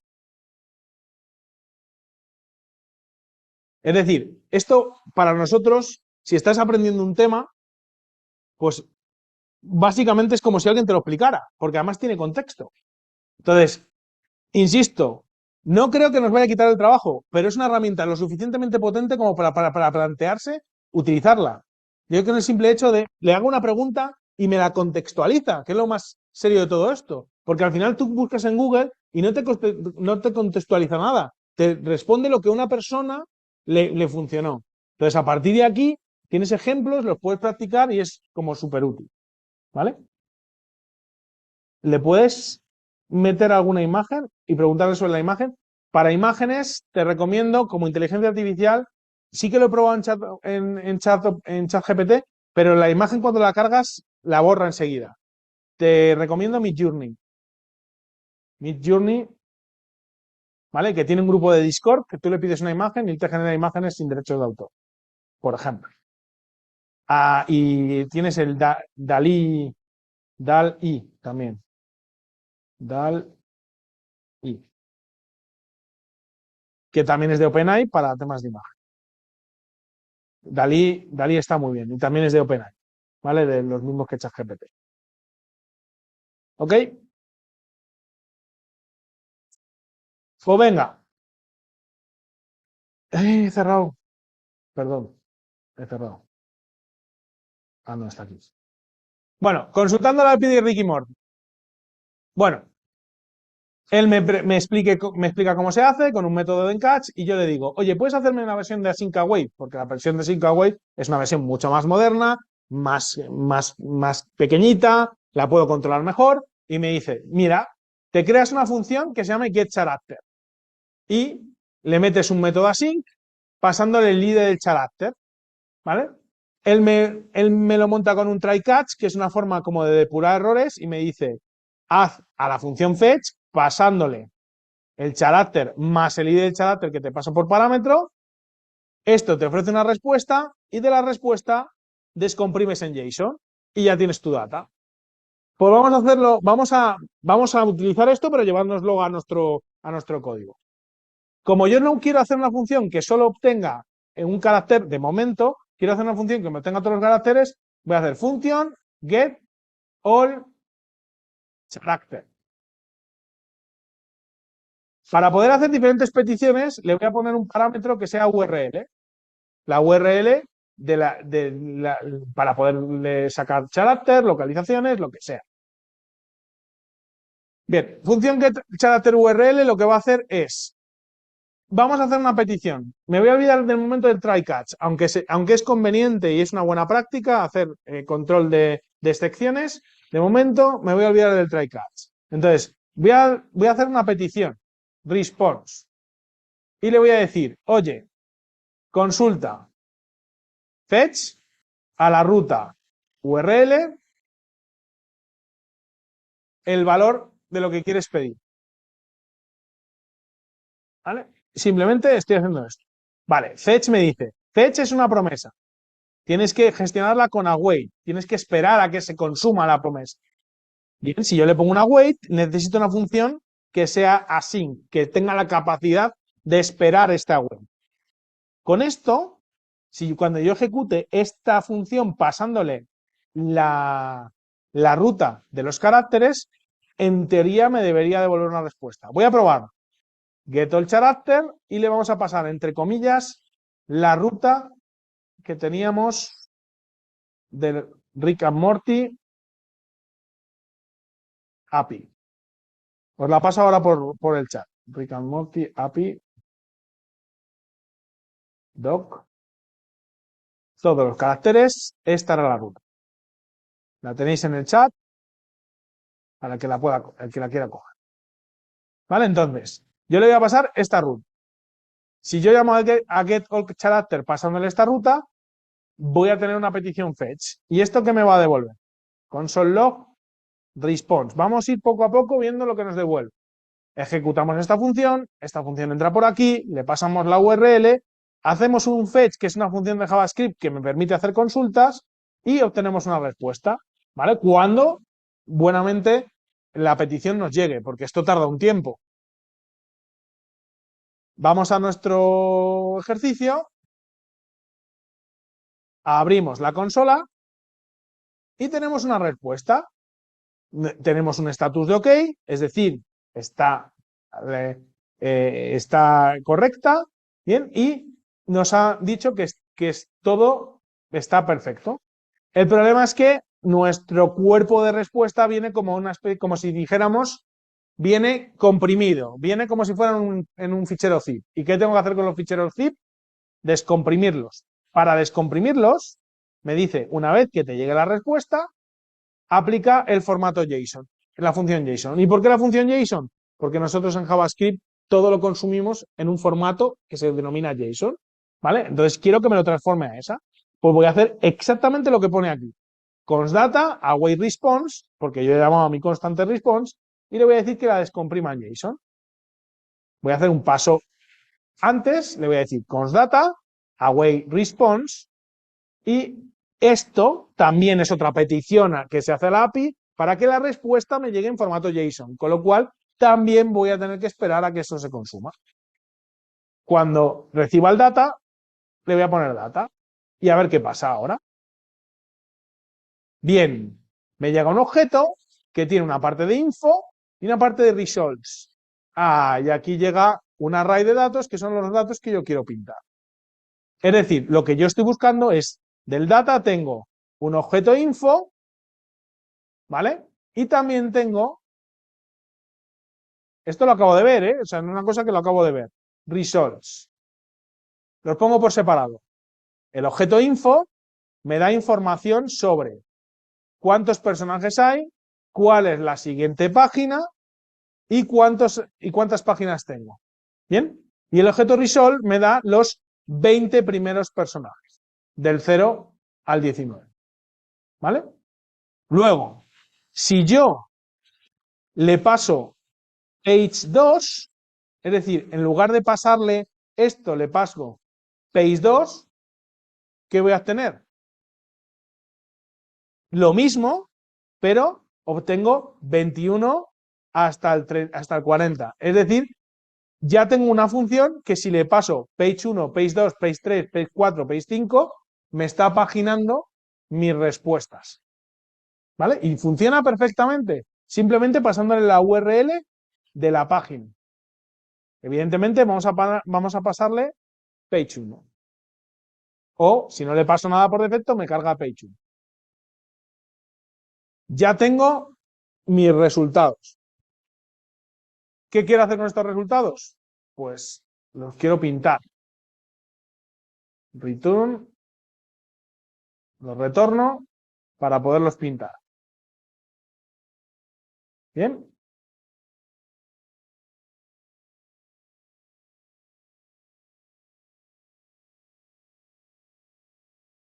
Es decir, esto para nosotros, si estás aprendiendo un tema, pues básicamente es como si alguien te lo explicara, porque además tiene contexto. Entonces, insisto, no creo que nos vaya a quitar el trabajo, pero es una herramienta lo suficientemente potente como para plantearse utilizarla. Yo creo que en el simple hecho de le hago una pregunta y me la contextualiza, que es lo más serio de todo esto. Porque al final tú buscas en Google y no te contextualiza nada. Te responde lo que a una persona le funcionó. Entonces, a partir de aquí, tienes ejemplos, los puedes practicar y es como súper útil, ¿vale? Le puedes meter alguna imagen y preguntarle sobre la imagen. Para imágenes, te recomiendo como inteligencia artificial, sí que lo he probado en ChatGPT, pero la imagen cuando la cargas la borra enseguida. Te recomiendo Midjourney. Midjourney, ¿vale? Que tiene un grupo de Discord que tú le pides una imagen y él te genera imágenes sin derechos de autor, por ejemplo. Y tienes el DALL-E también. DALL-E, que también es de OpenAI para temas de imagen. DALL-E está muy bien y también es de OpenAI, ¿vale? De los mismos que ChatGPT. ¿Ok? Pues venga. He cerrado. Perdón, he cerrado. Ah, no, está aquí. Bueno, consultando la API de Ricky Morty. Bueno, él me explica cómo se hace con un método de encatch y yo le digo, oye, ¿puedes hacerme una versión de Async Await? Porque la versión de Async Await es una versión mucho más moderna, más pequeñita, la puedo controlar mejor. Y me dice, mira, te creas una función que se llama getCharacter y le metes un método async pasándole el ID del character, ¿vale? Él me lo monta con un try-catch, que es una forma como de depurar errores, y me dice, haz a la función fetch pasándole el character más el ID del character que te paso por parámetro. Esto te ofrece una respuesta y de la respuesta descomprimes en JSON y ya tienes tu data. Pues vamos a hacerlo, vamos a utilizar esto, pero llevárnoslo a nuestro código. Como yo no quiero hacer una función que solo obtenga un carácter de momento, quiero hacer una función que me obtenga todos los caracteres, voy a hacer función get all character. Para poder hacer diferentes peticiones, le voy a poner un parámetro que sea URL. La URL para poderle sacar character, localizaciones, lo que sea. Bien, función get character URL lo que va a hacer es, vamos a hacer una petición. Me voy a olvidar del momento del try catch, aunque es conveniente y es una buena práctica hacer control de excepciones. De momento me voy a olvidar del try catch. Entonces, voy a hacer una petición, response, y le voy a decir, oye, consulta fetch a la ruta URL el valor de lo que quieres pedir. ¿Vale? Simplemente estoy haciendo esto. Vale, fetch me dice, fetch es una promesa. Tienes que gestionarla con await. Tienes que esperar a que se consuma la promesa. Bien, si yo le pongo una await, necesito una función que sea async, que tenga la capacidad de esperar esta await. Con esto, si cuando yo ejecute esta función pasándole la ruta de los caracteres, en teoría me debería devolver una respuesta. Voy a probar get all character y le vamos a pasar, entre comillas, la ruta que teníamos del Rick and Morty API. Os la paso ahora por el chat. Rick and Morty API doc. Todos los caracteres, esta era la ruta. La tenéis en el chat para el que la quiera coger. ¿Vale? Entonces, yo le voy a pasar esta ruta. Si yo llamo a get all character pasándole esta ruta, voy a tener una petición fetch. ¿Y esto qué me va a devolver? Console log response. Vamos a ir poco a poco viendo lo que nos devuelve. Ejecutamos esta función entra por aquí, le pasamos la URL, hacemos un fetch, que es una función de JavaScript que me permite hacer consultas, y obtenemos una respuesta, ¿vale? Cuando buenamente la petición nos llegue, porque esto tarda un tiempo. Vamos a nuestro ejercicio, abrimos la consola y tenemos una respuesta. Tenemos un estatus de OK, es decir, está correcta, bien, y nos ha dicho que todo está perfecto. El problema es que nuestro cuerpo de respuesta viene como si dijéramos, viene comprimido, viene como si fuera en un fichero zip. ¿Y qué tengo que hacer con los ficheros zip? Descomprimirlos. Para descomprimirlos, me dice, una vez que te llegue la respuesta, aplica el formato JSON, la función JSON. ¿Y por qué la función JSON? Porque nosotros en JavaScript todo lo consumimos en un formato que se denomina JSON, ¿vale? Entonces quiero que me lo transforme a esa. Pues voy a hacer exactamente lo que pone aquí. Constdata, await response, porque yo he llamado a mi constante response, y le voy a decir que la descomprima en JSON. Voy a hacer un paso antes, le voy a decir constdata, await response, y esto también es otra petición que se hace a la API para que la respuesta me llegue en formato JSON, con lo cual también voy a tener que esperar a que eso se consuma. Cuando reciba el data, le voy a poner data y a ver qué pasa ahora. Bien, me llega un objeto que tiene una parte de info y una parte de results. Ah, y aquí llega un array de datos que son los datos que yo quiero pintar. Es decir, lo que yo estoy buscando es, del data tengo un objeto info, ¿vale? Y también tengo, esto lo acabo de ver, ¿eh? O sea, no es una cosa que lo acabo de ver, results. Los pongo por separado. El objeto info me da información sobre cuántos personajes hay, cuál es la siguiente página y cuántas páginas tengo. ¿Bien? Y el objeto result me da los 20 primeros personajes, del 0 al 19. ¿Vale? Luego, si yo le paso page 2, es decir, en lugar de pasarle esto, le paso page 2, ¿qué voy a obtener? Lo mismo, pero obtengo 21 hasta el 40. Es decir, ya tengo una función que si le paso page 1, page 2, page 3, page 4, page 5, me está paginando mis respuestas. ¿Vale? Y funciona perfectamente, simplemente pasándole la URL de la página. Evidentemente vamos a pasarle page 1. O si no le paso nada por defecto, me carga page 1. Ya tengo mis resultados. ¿Qué quiero hacer con estos resultados? Pues los quiero pintar. Return, los retorno para poderlos pintar. Bien.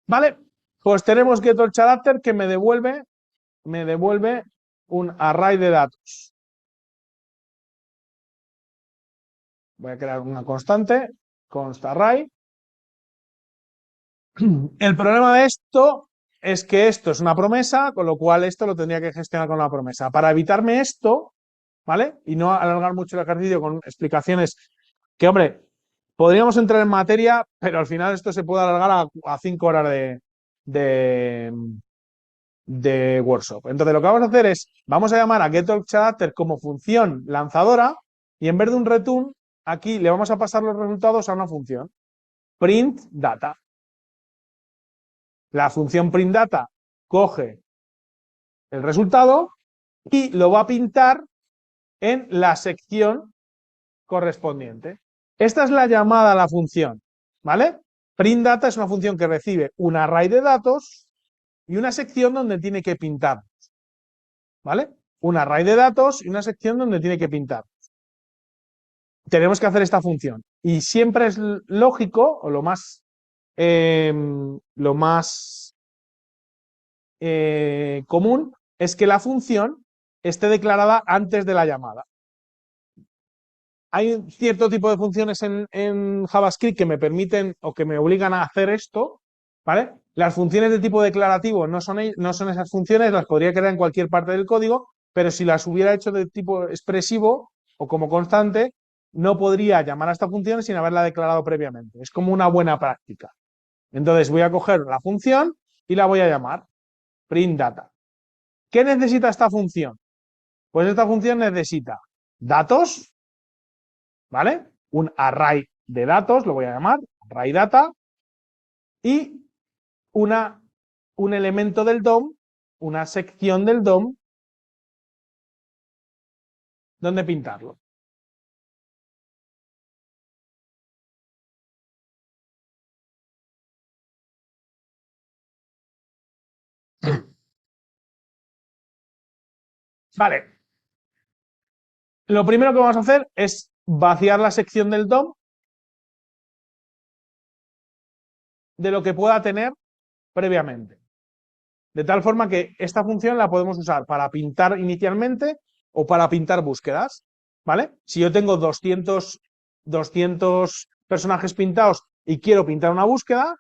Vale. Pues tenemos getCharacter que me devuelve un array de datos. Voy a crear una constante, const_array. El problema de esto es que esto es una promesa, con lo cual esto lo tendría que gestionar con una promesa. Para evitarme esto, ¿vale? Y no alargar mucho el ejercicio con explicaciones que, hombre, podríamos entrar en materia, pero al final esto se puede alargar a 5 horas de, de workshop. Entonces lo que vamos a hacer es, vamos a llamar a getCharacter como función lanzadora y en vez de un return, aquí le vamos a pasar los resultados a una función, print data. La función print data coge el resultado y lo va a pintar en la sección correspondiente. Esta es la llamada a la función, ¿vale? Print data es una función que recibe un array de datos y una sección donde tiene que pintar, ¿vale? Un array de datos y una sección donde tiene que pintar. Tenemos que hacer esta función y siempre es lógico o lo más común es que la función esté declarada antes de la llamada. Hay un cierto tipo de funciones en JavaScript que me permiten o que me obligan a hacer esto, ¿vale? Las funciones de tipo declarativo no son esas funciones, las podría crear en cualquier parte del código, pero si las hubiera hecho de tipo expresivo o como constante, no podría llamar a esta función sin haberla declarado previamente. Es como una buena práctica. Entonces voy a coger la función y la voy a llamar print data. ¿Qué necesita esta función? Pues esta función necesita datos, ¿vale? Un array de datos, lo voy a llamar array data, y un elemento del DOM, una sección del DOM, donde pintarlo. Vale. Lo primero que vamos a hacer es vaciar la sección del DOM de lo que pueda tener previamente. De tal forma que esta función la podemos usar para pintar inicialmente o para pintar búsquedas, ¿vale? Si yo tengo 200 personajes pintados y quiero pintar una búsqueda,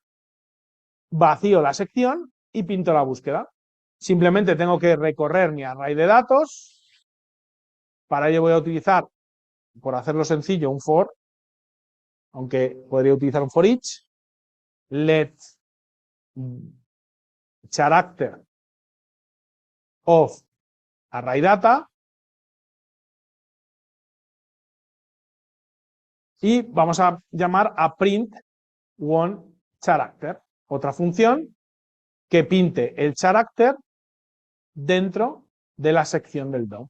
vacío la sección y pinto la búsqueda. Simplemente tengo que recorrer mi array de datos. Para ello voy a utilizar, por hacerlo sencillo, un for, aunque podría utilizar un for each. Let character of array data. Y vamos a llamar a print one character, otra función que pinte el character dentro de la sección del DOM.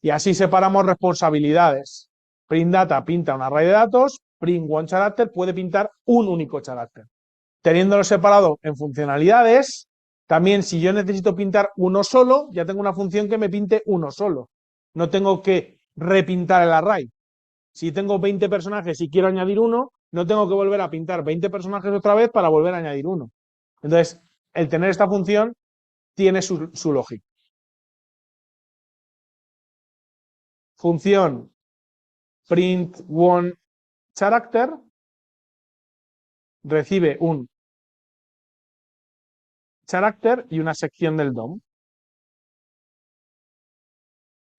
Y así separamos responsabilidades. Print data pinta un array de datos, print one character puede pintar un único character. Teniéndolo separado en funcionalidades, también si yo necesito pintar uno solo, ya tengo una función que me pinte uno solo. No tengo que repintar el array. Si tengo 20 personajes y quiero añadir uno, no tengo que volver a pintar 20 personajes otra vez para volver a añadir uno. Entonces, el tener esta función tiene su lógica. Función print one character recibe un character y una sección del DOM.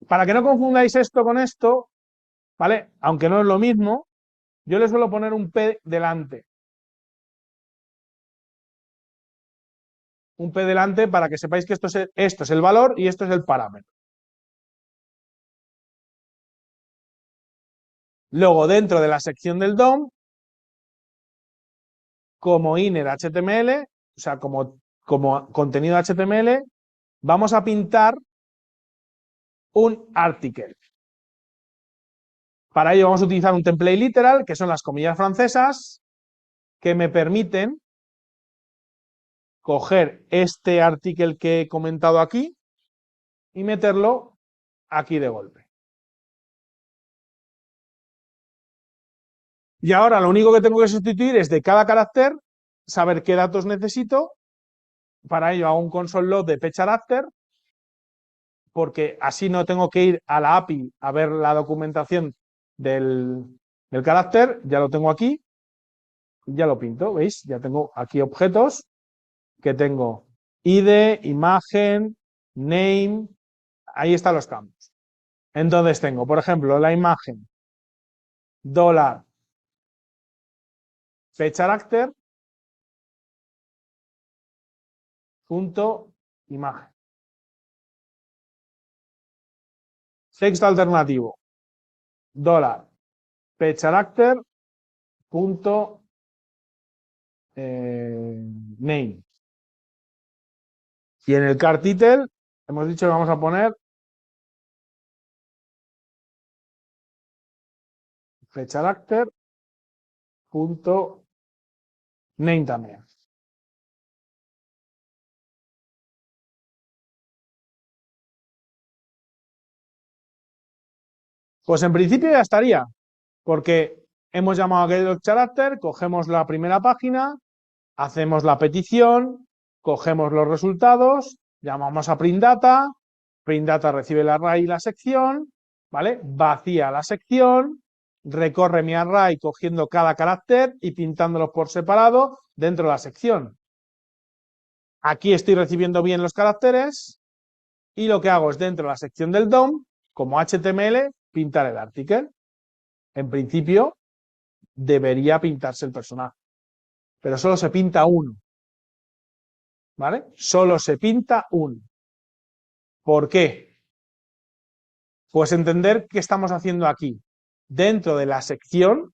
Para que no confundáis esto con esto, ¿vale? Aunque no es lo mismo, yo le suelo poner un P delante. Un P delante para que sepáis que esto es el valor y esto es el parámetro. Luego, dentro de la sección del DOM, como inner HTML, o sea, como contenido HTML, vamos a pintar un article. Para ello vamos a utilizar un template literal, que son las comillas francesas, que me permiten coger este article que he comentado aquí y meterlo aquí de golpe. Y ahora lo único que tengo que sustituir es de cada carácter saber qué datos necesito. Para ello hago un console log de pcharacter, porque así no tengo que ir a la API a ver la documentación del carácter. Ya lo tengo aquí, ya lo pinto, ¿veis? Ya tengo aquí objetos que tengo ID, imagen, name, ahí están los campos. Entonces tengo, por ejemplo, la imagen $, pcharacter, punto, imagen. Texto alternativo, $, pcharacter, punto, name. Y en el car title hemos dicho que vamos a poner pcharacter, punto, name también. Pues en principio ya estaría, porque hemos llamado a getCharacter, cogemos la primera página, hacemos la petición, cogemos los resultados, llamamos a printData, printData recibe el array y la sección, ¿vale? Vacía la sección, recorre mi array cogiendo cada carácter y pintándolos por separado dentro de la sección. Aquí estoy recibiendo bien los caracteres y lo que hago es dentro de la sección del DOM, como HTML, pintar el article. En principio, debería pintarse el personaje, pero solo se pinta uno, ¿vale? Solo se pinta uno. ¿Por qué? Pues entender qué estamos haciendo aquí. Dentro de la sección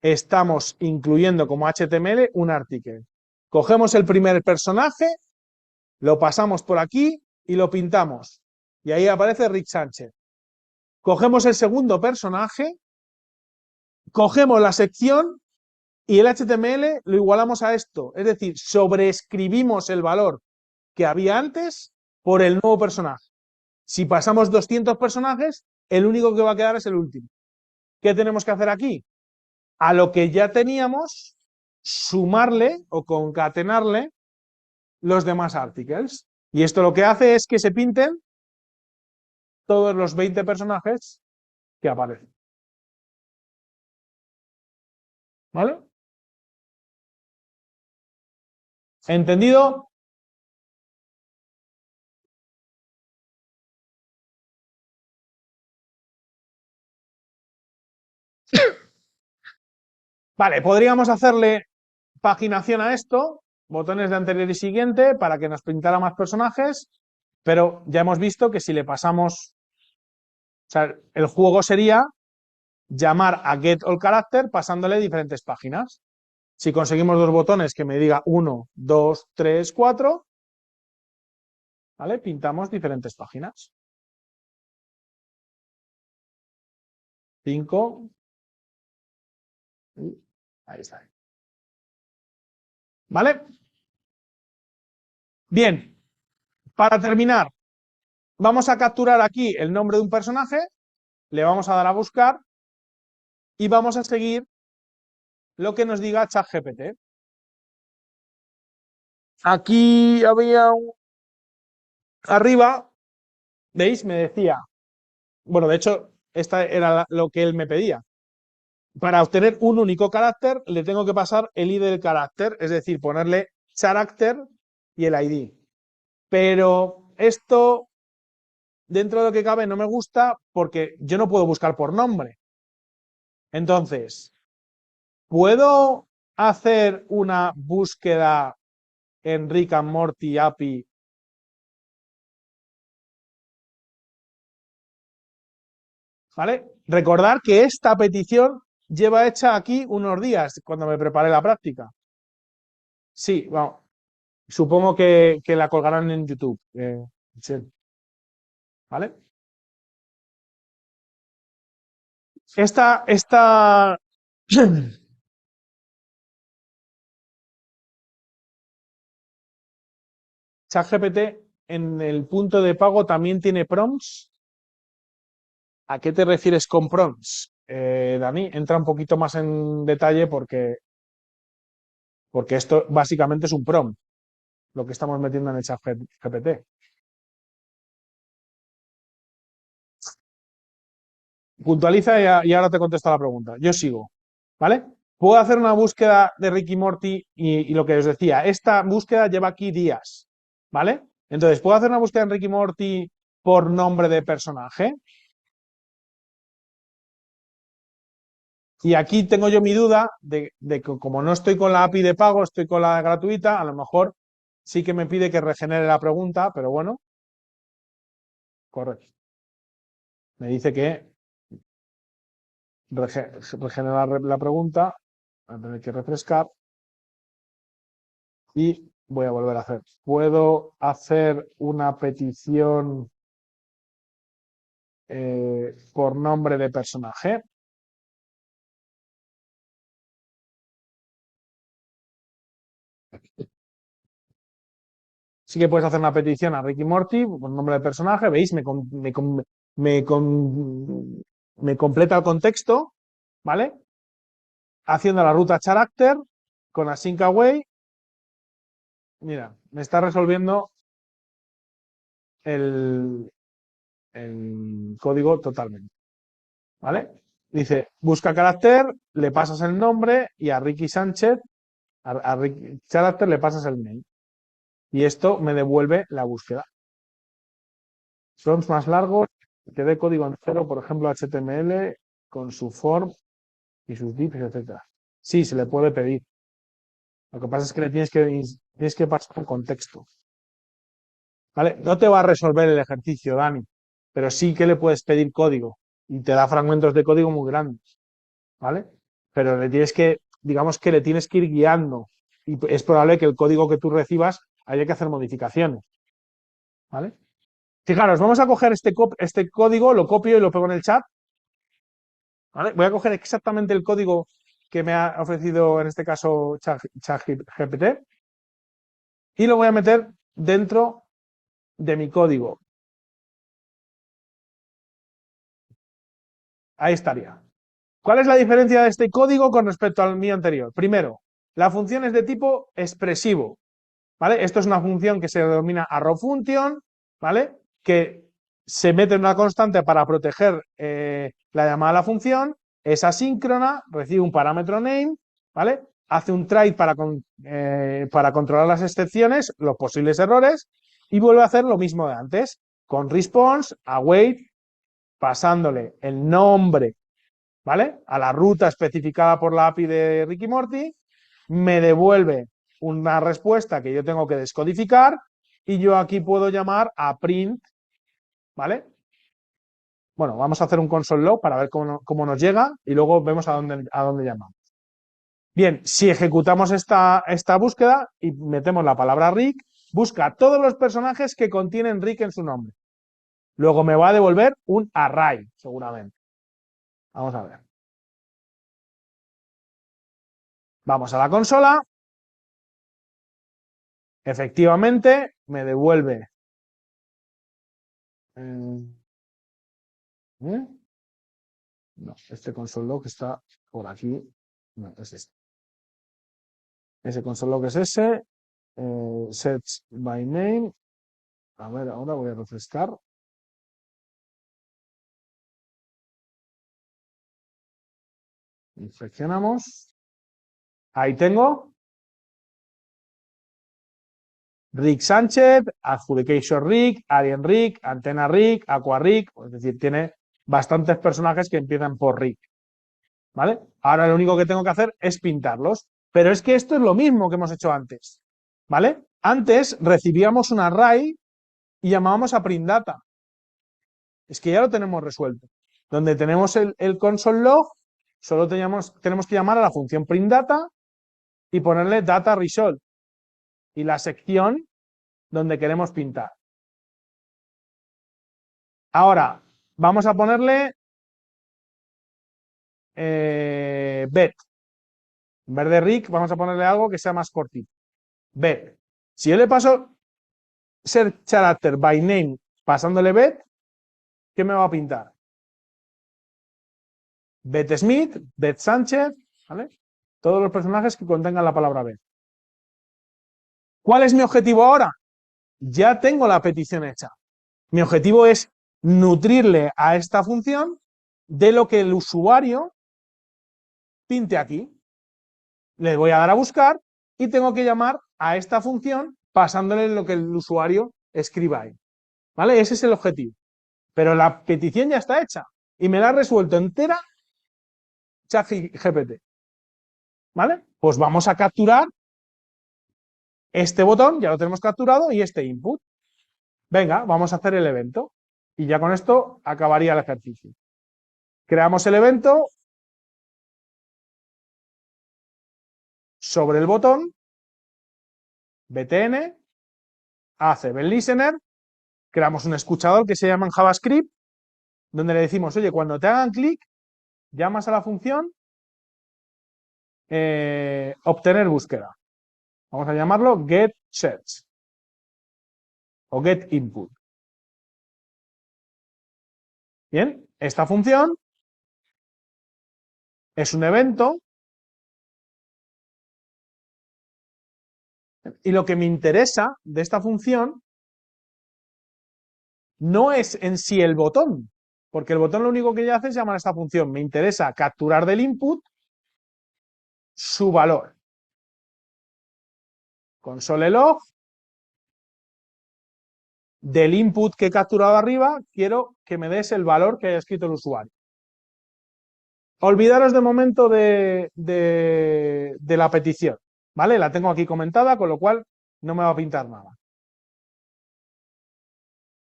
estamos incluyendo como HTML un article. Cogemos el primer personaje, lo pasamos por aquí y lo pintamos. Y ahí aparece Rick Sánchez. Cogemos el segundo personaje, cogemos la sección Y el HTML lo igualamos a esto, es decir, sobreescribimos el valor que había antes por el nuevo personaje. Si pasamos 200 personajes, el único que va a quedar es el último. ¿Qué tenemos que hacer aquí? A lo que ya teníamos, sumarle o concatenarle los demás articles. Y esto lo que hace es que se pinten todos los 20 personajes que aparecen. ¿Vale? ¿Entendido? Vale, podríamos hacerle paginación a esto, botones de anterior y siguiente para que nos pintara más personajes, pero ya hemos visto que si le pasamos, o sea, el juego sería llamar a get all character pasándole diferentes páginas. Si conseguimos dos botones que me diga 1, 2, 3, 4, ¿vale? Pintamos diferentes páginas. 5, ahí está. ¿Vale? Bien, para terminar, vamos a capturar aquí el nombre de un personaje, le vamos a dar a buscar y vamos a seguir lo que nos diga ChatGPT. Aquí había arriba, ¿veis? Me decía, bueno, de hecho, esta era lo que él me pedía. Para obtener un único carácter, le tengo que pasar el ID del carácter, es decir, ponerle character y el ID. Pero esto, dentro de lo que cabe, no me gusta porque yo no puedo buscar por nombre. Entonces, ¿puedo hacer una búsqueda en Rick and Morty API? ¿Vale? Recordar que esta petición lleva hecha aquí unos días cuando me preparé la práctica. Sí, bueno, supongo que la colgarán en YouTube. Sí, ¿vale? Esta ChatGPT en el punto de pago también tiene prompts. ¿A qué te refieres con prompts? Dani, entra un poquito más en detalle porque esto básicamente es un prompt, lo que estamos metiendo en el ChatGPT. Puntualiza y ahora te contesto la pregunta. Yo sigo, ¿vale? Puedo hacer una búsqueda de Ricky Morty y lo que os decía, esta búsqueda lleva aquí días, ¿vale? Entonces, puedo hacer una búsqueda en Ricky Morty por nombre de personaje. Y aquí tengo yo mi duda de que como no estoy con la API de pago, estoy con la gratuita, a lo mejor sí que me pide que regenere la pregunta, pero bueno, correcto. Me dice que regenera la pregunta, voy a tener que refrescar y voy a volver a hacer. ¿Puedo hacer una petición por nombre de personaje? Sí que puedes hacer una petición a Ricky Morty por nombre de personaje, ¿veis? Me, con- me completa el contexto, ¿vale? Haciendo la ruta character con async away. Mira, me está resolviendo el, el código totalmente, ¿vale? Dice, busca carácter, le pasas el nombre y a Ricky Sánchez, a Ricky Character le pasas el mail. Y esto me devuelve la búsqueda. Prompts más largos, que dé código entero, por ejemplo, HTML, con su form y sus divs, etcétera. Sí, se le puede pedir. Lo que pasa es que tienes que pasar un contexto. ¿Vale? No te va a resolver el ejercicio, Dani, pero sí que le puedes pedir código y te da fragmentos de código muy grandes, ¿vale? Pero le tienes que, digamos que le tienes que ir guiando y es probable que el código que tú recibas haya que hacer modificaciones, ¿vale? Fijaros, vamos a coger este código, lo copio y lo pego en el chat, ¿vale? Voy a coger exactamente el código que me ha ofrecido en este caso ChatGPT y lo voy a meter dentro de mi código. Ahí estaría. ¿Cuál es la diferencia de este código con respecto al mío anterior? Primero, la función es de tipo expresivo, ¿vale? Esto es una función que se denomina arrow function, ¿vale? Que se mete en una constante para proteger la llamada a la función, es asíncrona, recibe un parámetro name, ¿vale? Hace un try para controlar las excepciones, los posibles errores, y vuelve a hacer lo mismo de antes, con response, await, pasándole el nombre, ¿vale? A la ruta especificada por la API de Ricky Morty, me devuelve una respuesta que yo tengo que descodificar y yo aquí puedo llamar a print, ¿vale? Bueno, vamos a hacer un console log para ver cómo nos llega y luego vemos a dónde llamamos. Bien, si ejecutamos esta búsqueda y metemos la palabra Rick, busca todos los personajes que contienen Rick en su nombre. Luego me va a devolver un array, seguramente. Vamos a ver. Vamos a la consola. Efectivamente, me devuelve. No, este console log está por aquí. No, es este. Ese console log es ese. Sets by name. A ver, ahora voy a refrescar. Inspeccionamos. Ahí tengo Rick Sánchez, Adjudication Rick, Alien Rick, Antena Rick, Aqua Rick. Es decir, tiene bastantes personajes que empiezan por Rick. ¿Vale? Ahora lo único que tengo que hacer es pintarlos. Pero es que esto es lo mismo que hemos hecho antes. ¿Vale? Antes recibíamos un array y llamábamos a print data. Es que ya lo tenemos resuelto. Donde tenemos el console log, solo tenemos que llamar a la función print data y ponerle data result y la sección donde queremos pintar. Ahora, vamos a ponerle bet. En vez de Rick, vamos a ponerle algo que sea más cortito. Bet. Si yo le paso ser character by name pasándole bet, ¿qué me va a pintar? Bet Smith, Bet Sánchez, ¿vale? Todos los personajes que contengan la palabra bet. ¿Cuál es mi objetivo ahora? Ya tengo la petición hecha. Mi objetivo es nutrirle a esta función de lo que el usuario pinte aquí. Le voy a dar a buscar y tengo que llamar a esta función pasándole lo que el usuario escriba ahí. ¿Vale? Ese es el objetivo. Pero la petición ya está hecha y me la ha resuelto entera ChatGPT. ¿Vale? Pues vamos a capturar este botón, ya lo tenemos capturado, y este input. Venga, vamos a hacer el evento. Y ya con esto acabaría el ejercicio. Creamos el evento sobre el botón, btn, hace event listener, creamos un escuchador que se llama en JavaScript, donde le decimos, oye, cuando te hagan clic, llamas a la función obtener búsqueda. Vamos a llamarlo get search o get input. Bien, esta función es un evento y lo que me interesa de esta función no es en sí el botón, porque el botón lo único que ya hace es llamar a esta función. Me interesa capturar del input su valor. Console log del input que he capturado arriba, quiero que me des el valor que haya escrito el usuario. Olvidaros de momento de la petición, ¿vale? La tengo aquí comentada, con lo cual no me va a pintar nada.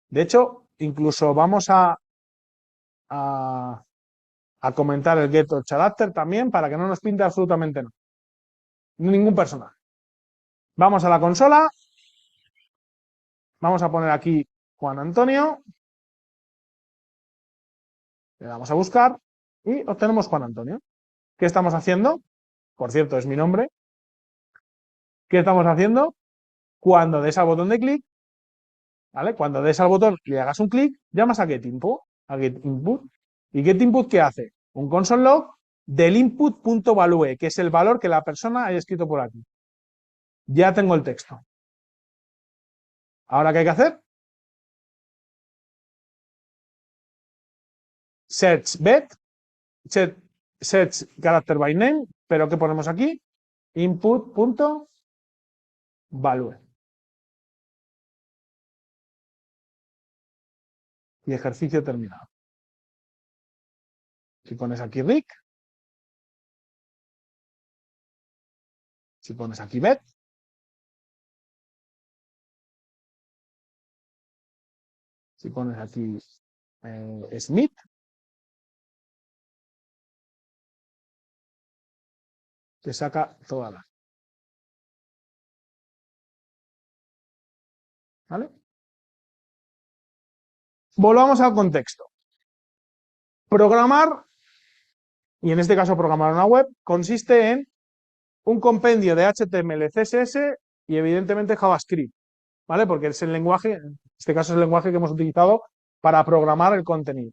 De hecho, incluso vamos a comentar el get character también para que no nos pinte absolutamente nada. Ningún personaje. Vamos a la consola. Vamos a poner aquí Juan Antonio. Le damos a buscar y obtenemos Juan Antonio. ¿Qué estamos haciendo? por cierto, es mi nombre. ¿Qué estamos haciendo? Cuando des al botón de clic, ¿vale? Cuando des al botón y le hagas un clic, llamas a getInput, a getInput. ¿Y getInput qué hace? Un console log del input.value, que es el valor que la persona haya escrito por aquí. Ya tengo el texto. ¿Ahora qué hay que hacer? Search bet, search character by name, pero ¿qué ponemos aquí? Input.value. Y ejercicio terminado. Si pones aquí Rick, si pones aquí bet, si pones aquí Smith, te saca toda la. ¿Vale? Volvamos al contexto. Programar, y en este caso programar una web, consiste en un compendio de HTML, CSS y evidentemente JavaScript, ¿vale? Porque es el lenguaje, en este caso es el lenguaje que hemos utilizado para programar el contenido.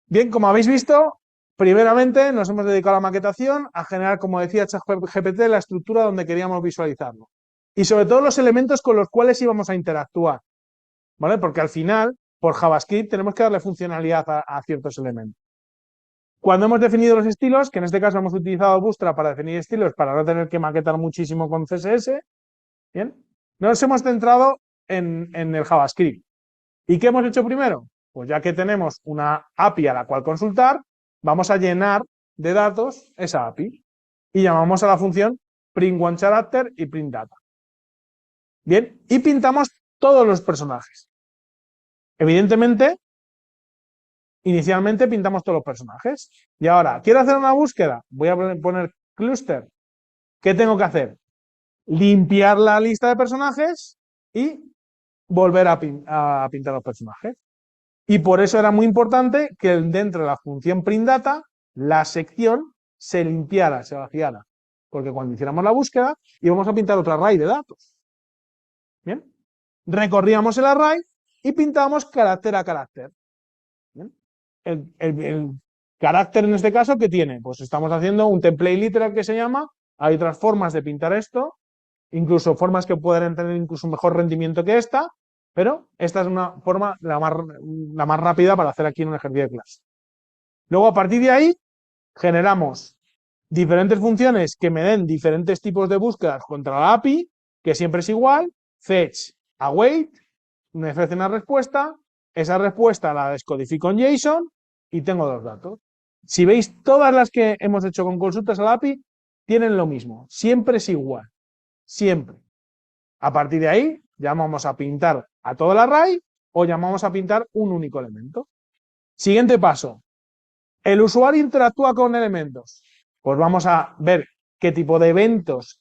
Bien, como habéis visto, primeramente nos hemos dedicado a la maquetación, a generar, como decía ChatGPT, la estructura donde queríamos visualizarlo. Y sobre todo los elementos con los cuales íbamos a interactuar, ¿vale? Porque al final, por JavaScript, tenemos que darle funcionalidad a ciertos elementos. Cuando hemos definido los estilos, que en este caso hemos utilizado Bootstrap para definir estilos, para no tener que maquetar muchísimo con CSS, ¿bien? Nos hemos centrado en el JavaScript. ¿Y qué hemos hecho primero? Pues ya que tenemos una API a la cual consultar, vamos a llenar de datos esa API y llamamos a la función print1character y printData. Bien, y pintamos todos los personajes. Evidentemente, inicialmente pintamos todos los personajes. Y ahora, ¿quiero hacer una búsqueda? Voy a poner cluster. ¿Qué tengo que hacer? Limpiar la lista de personajes y volver a pintar los personajes. Y por eso era muy importante que dentro de la función printData la sección se limpiara, se vaciara. Porque cuando hiciéramos la búsqueda íbamos a pintar otro array de datos. ¿Bien? Recorríamos el array y pintábamos carácter a carácter. ¿Bien? El carácter en este caso, ¿qué tiene? Pues estamos haciendo un template literal que se llama. Hay otras formas de pintar esto, incluso formas que pueden tener incluso un mejor rendimiento que esta, pero esta es una forma la más rápida para hacer aquí en un ejercicio de clase. Luego, a partir de ahí, generamos diferentes funciones que me den diferentes tipos de búsquedas contra la API, que siempre es igual, fetch, await, me ofrece una respuesta, esa respuesta la descodifico en JSON y tengo dos datos. Si veis, todas las que hemos hecho con consultas a la API tienen lo mismo, siempre es igual, siempre. A partir de ahí, llamamos a pintar a todo el array o llamamos a pintar un único elemento. Siguiente paso. El usuario interactúa con elementos. Pues vamos a ver qué tipo de eventos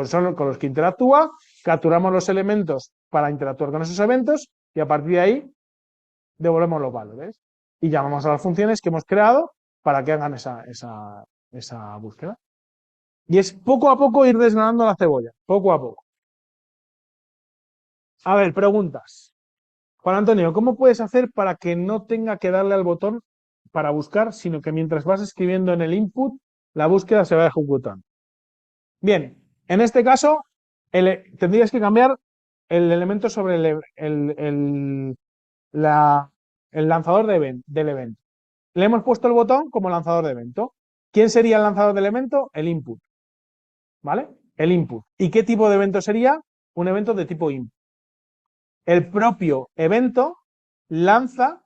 son con los que interactúa, capturamos los elementos para interactuar con esos eventos y a partir de ahí devolvemos los valores y llamamos a las funciones que hemos creado para que hagan esa búsqueda. Y es poco a poco ir desgranando la cebolla, poco a poco. A ver, preguntas. Juan Antonio, ¿cómo puedes hacer para que no tenga que darle al botón para buscar, sino que mientras vas escribiendo en el input, la búsqueda se va ejecutando? Bien, en este caso, tendrías que cambiar el elemento sobre el lanzador del evento. Le hemos puesto el botón como lanzador de evento. ¿Quién sería el lanzador del evento? El input. ¿Vale? El input. ¿Y qué tipo de evento sería? Un evento de tipo input. El propio evento lanza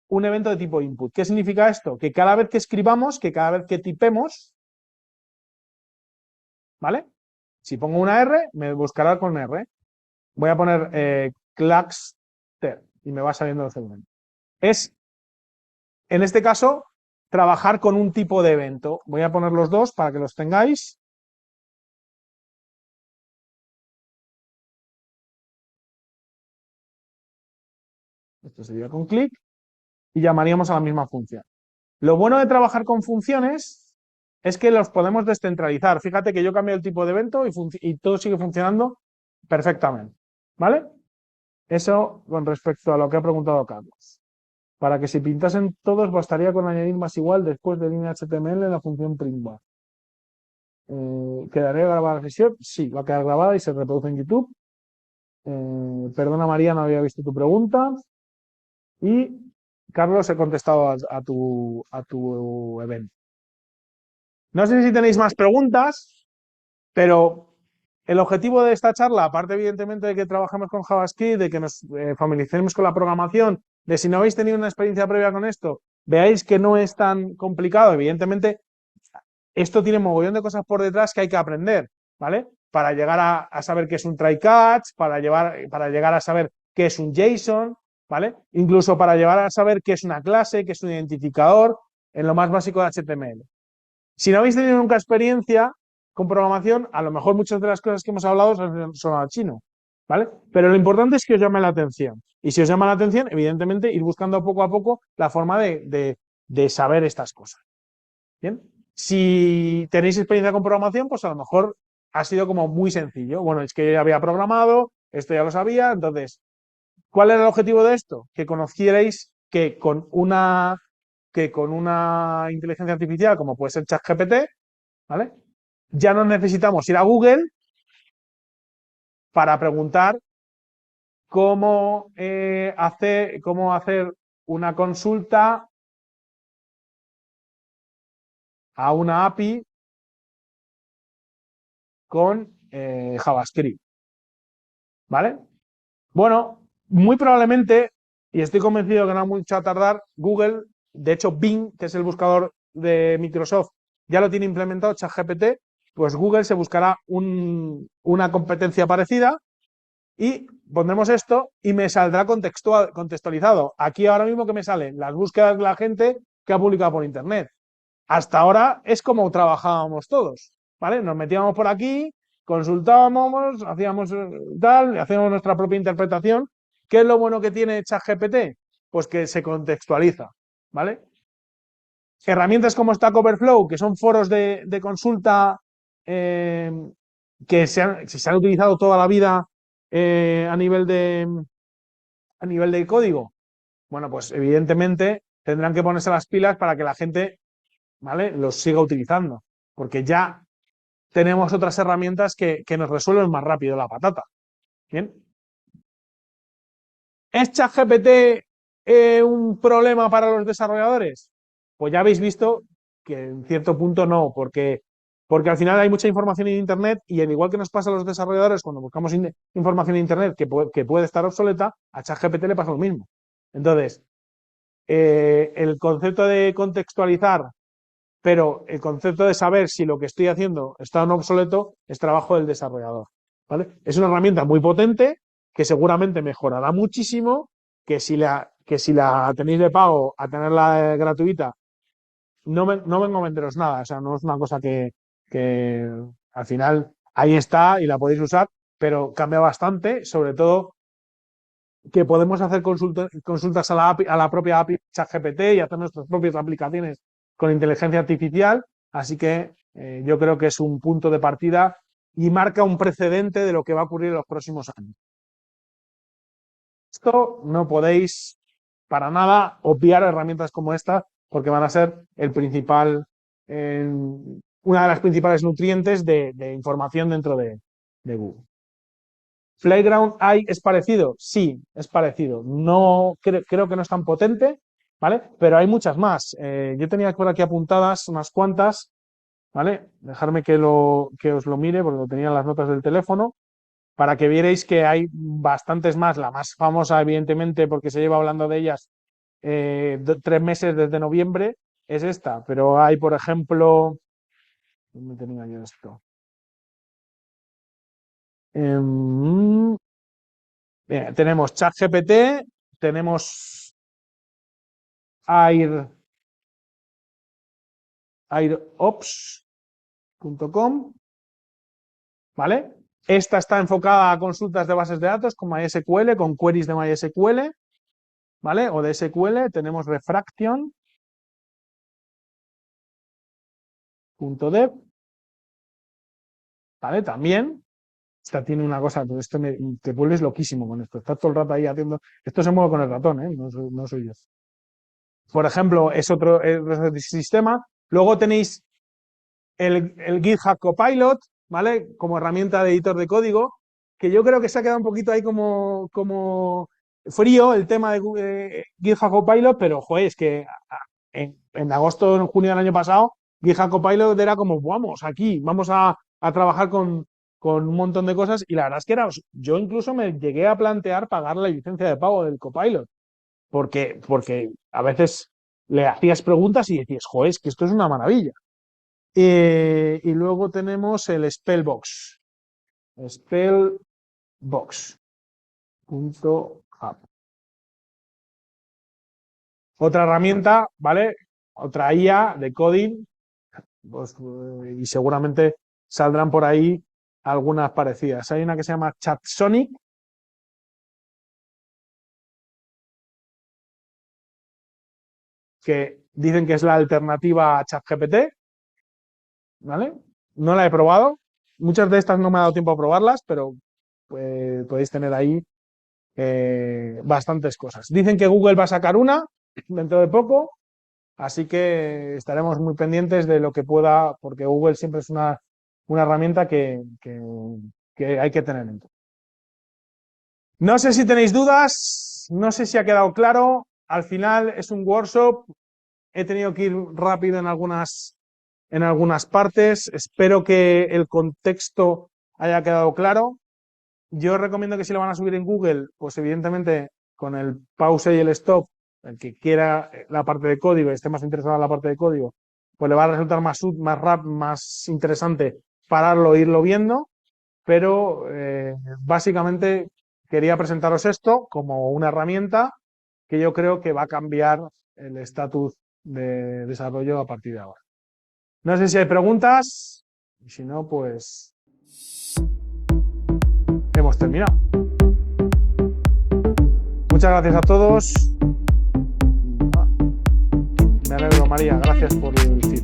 un evento de tipo input. ¿Qué significa esto? Que cada vez que escribamos, que cada vez que tipemos, ¿vale? Si pongo una R, me buscará con R. Voy a poner Claxter y me va saliendo el segmento. Es, en este caso, trabajar con un tipo de evento. Voy a poner los dos para que los tengáis. Esto sería con clic y llamaríamos a la misma función. Lo bueno de trabajar con funciones es que los podemos descentralizar. Fíjate que yo cambio el tipo de evento y todo sigue funcionando perfectamente. ¿Vale? Eso con respecto a lo que ha preguntado Carlos. Para que si pintasen todos, bastaría con añadir más igual después de línea HTML en la función printbar. ¿Quedaría grabada la sesión? Sí, va a quedar grabada y se reproduce en YouTube. Perdona María, no había visto tu pregunta. Y Carlos, he contestado a tu evento. No sé si tenéis más preguntas, pero el objetivo de esta charla, aparte evidentemente de que trabajemos con JavaScript, de que nos familiaricemos con la programación, de si no habéis tenido una experiencia previa con esto, veáis que no es tan complicado. Evidentemente, esto tiene un mogollón de cosas por detrás que hay que aprender, ¿vale? Para llegar a saber qué es un try-catch, para llegar a saber qué es un JSON, ¿vale? Incluso para llegar a saber qué es una clase, qué es un identificador, en lo más básico de HTML. Si no habéis tenido nunca experiencia con programación, a lo mejor muchas de las cosas que hemos hablado son al chino, ¿vale? Pero lo importante es que os llame la atención. Y si os llama la atención, evidentemente, ir buscando poco a poco la forma de saber estas cosas. ¿Bien? Si tenéis experiencia con programación, pues a lo mejor ha sido como muy sencillo. Bueno, es que yo ya había programado, esto ya lo sabía, entonces, ¿cuál era el objetivo de esto? Que conocierais que con una inteligencia artificial, como puede ser ChatGPT, ¿vale? Ya no necesitamos ir a Google para preguntar cómo hacer una consulta a una API con JavaScript, ¿vale? Bueno, muy probablemente, y estoy convencido que no ha mucho a tardar, Google, de hecho Bing, que es el buscador de Microsoft, ya lo tiene implementado, ChatGPT, pues Google se buscará una competencia parecida y pondremos esto y me saldrá contextualizado. Aquí ahora mismo que me salen las búsquedas de la gente que ha publicado por Internet. Hasta ahora es como trabajábamos todos, ¿vale? Nos metíamos por aquí, consultábamos, hacíamos tal, hacíamos nuestra propia interpretación. ¿Qué es lo bueno que tiene ChatGPT? Pues que se contextualiza, ¿vale? Herramientas como Stack Overflow, que son foros de consulta eh, que se han utilizado toda la vida a nivel de código. Bueno, pues evidentemente tendrán que ponerse las pilas para que la gente, ¿vale?, los siga utilizando, porque ya tenemos otras herramientas que nos resuelven más rápido la patata. Bien. ¿Es ChatGPT un problema para los desarrolladores? Pues ya habéis visto que en cierto punto no, porque al final hay mucha información en Internet y al igual que nos pasa a los desarrolladores cuando buscamos información en Internet que puede estar obsoleta, a ChatGPT le pasa lo mismo. Entonces, el concepto de contextualizar, pero el concepto de saber si lo que estoy haciendo está o no obsoleto es trabajo del desarrollador, ¿vale? Es una herramienta muy potente que seguramente mejorará muchísimo, que si la tenéis de pago a tenerla gratuita, no vengo a venderos nada, o sea, no es una cosa que al final ahí está y la podéis usar, pero cambia bastante, sobre todo que podemos hacer consultas a la propia API ChatGPT y hacer nuestras propias aplicaciones con inteligencia artificial. Así que yo creo que es un punto de partida y marca un precedente de lo que va a ocurrir en los próximos años. Esto no podéis para nada obviar herramientas como esta porque van a ser una de las principales nutrientes de información dentro de Google. Playground AI es parecido, sí, es parecido. No creo que no es tan potente, ¿vale? Pero hay muchas más. Yo tenía por aquí apuntadas unas cuantas, ¿vale? Dejarme que os lo mire porque lo tenía en las notas del teléfono para que vierais que hay bastantes más. La más famosa, evidentemente, porque se lleva hablando de ellas 3 meses desde noviembre, es esta. Pero hay, por ejemplo, ¿dónde tenía yo esto? Em, tenemos ChatGPT, tenemos Air, airops.com, ¿vale? Esta está enfocada a consultas de bases de datos con MySQL, con queries de MySQL, ¿vale? O de SQL. Tenemos Refraction, .dev, ¿vale? También, esta tiene una cosa, te vuelves loquísimo con esto, estás todo el rato ahí haciendo, esto se mueve con el ratón, ¿eh? No soy yo. Por ejemplo, es otro sistema. Luego tenéis el GitHub Copilot, ¿vale? Como herramienta de editor de código, que yo creo que se ha quedado un poquito ahí como frío el tema de GitHub Copilot, pero, joder, es que en agosto, en junio del año pasado, GitHub Copilot era como, vamos, aquí, vamos a trabajar con un montón de cosas, y la verdad es que yo incluso me llegué a plantear pagar la licencia de pago del Copilot, porque a veces le hacías preguntas y decías, joder, es que esto es una maravilla. Y luego tenemos el Spellbox. Spellbox.app. Otra herramienta, ¿vale? Otra IA de coding, pues, y seguramente saldrán por ahí algunas parecidas. Hay una que se llama ChatSonic, que dicen que es la alternativa a ChatGPT, ¿vale? No la he probado. Muchas de estas no me ha dado tiempo a probarlas, pero pues, podéis tener ahí bastantes cosas. Dicen que Google va a sacar una dentro de poco, así que estaremos muy pendientes de lo que pueda, porque Google siempre es una herramienta que hay que tener en cuenta. No sé si tenéis dudas, no sé si ha quedado claro. Al final es un workshop. He tenido que ir rápido en algunas partes. Espero que el contexto haya quedado claro. Yo recomiendo que si lo van a subir en Google, pues evidentemente con el pause y el stop, el que quiera la parte de código y esté más interesado en la parte de código, pues le va a resultar más interesante pararlo e irlo viendo. Pero básicamente quería presentaros esto como una herramienta que yo creo que va a cambiar el estatus de desarrollo a partir de ahora. No sé si hay preguntas, y si no, pues hemos terminado. Muchas gracias a todos. Me alegro, María. Gracias por el tiempo.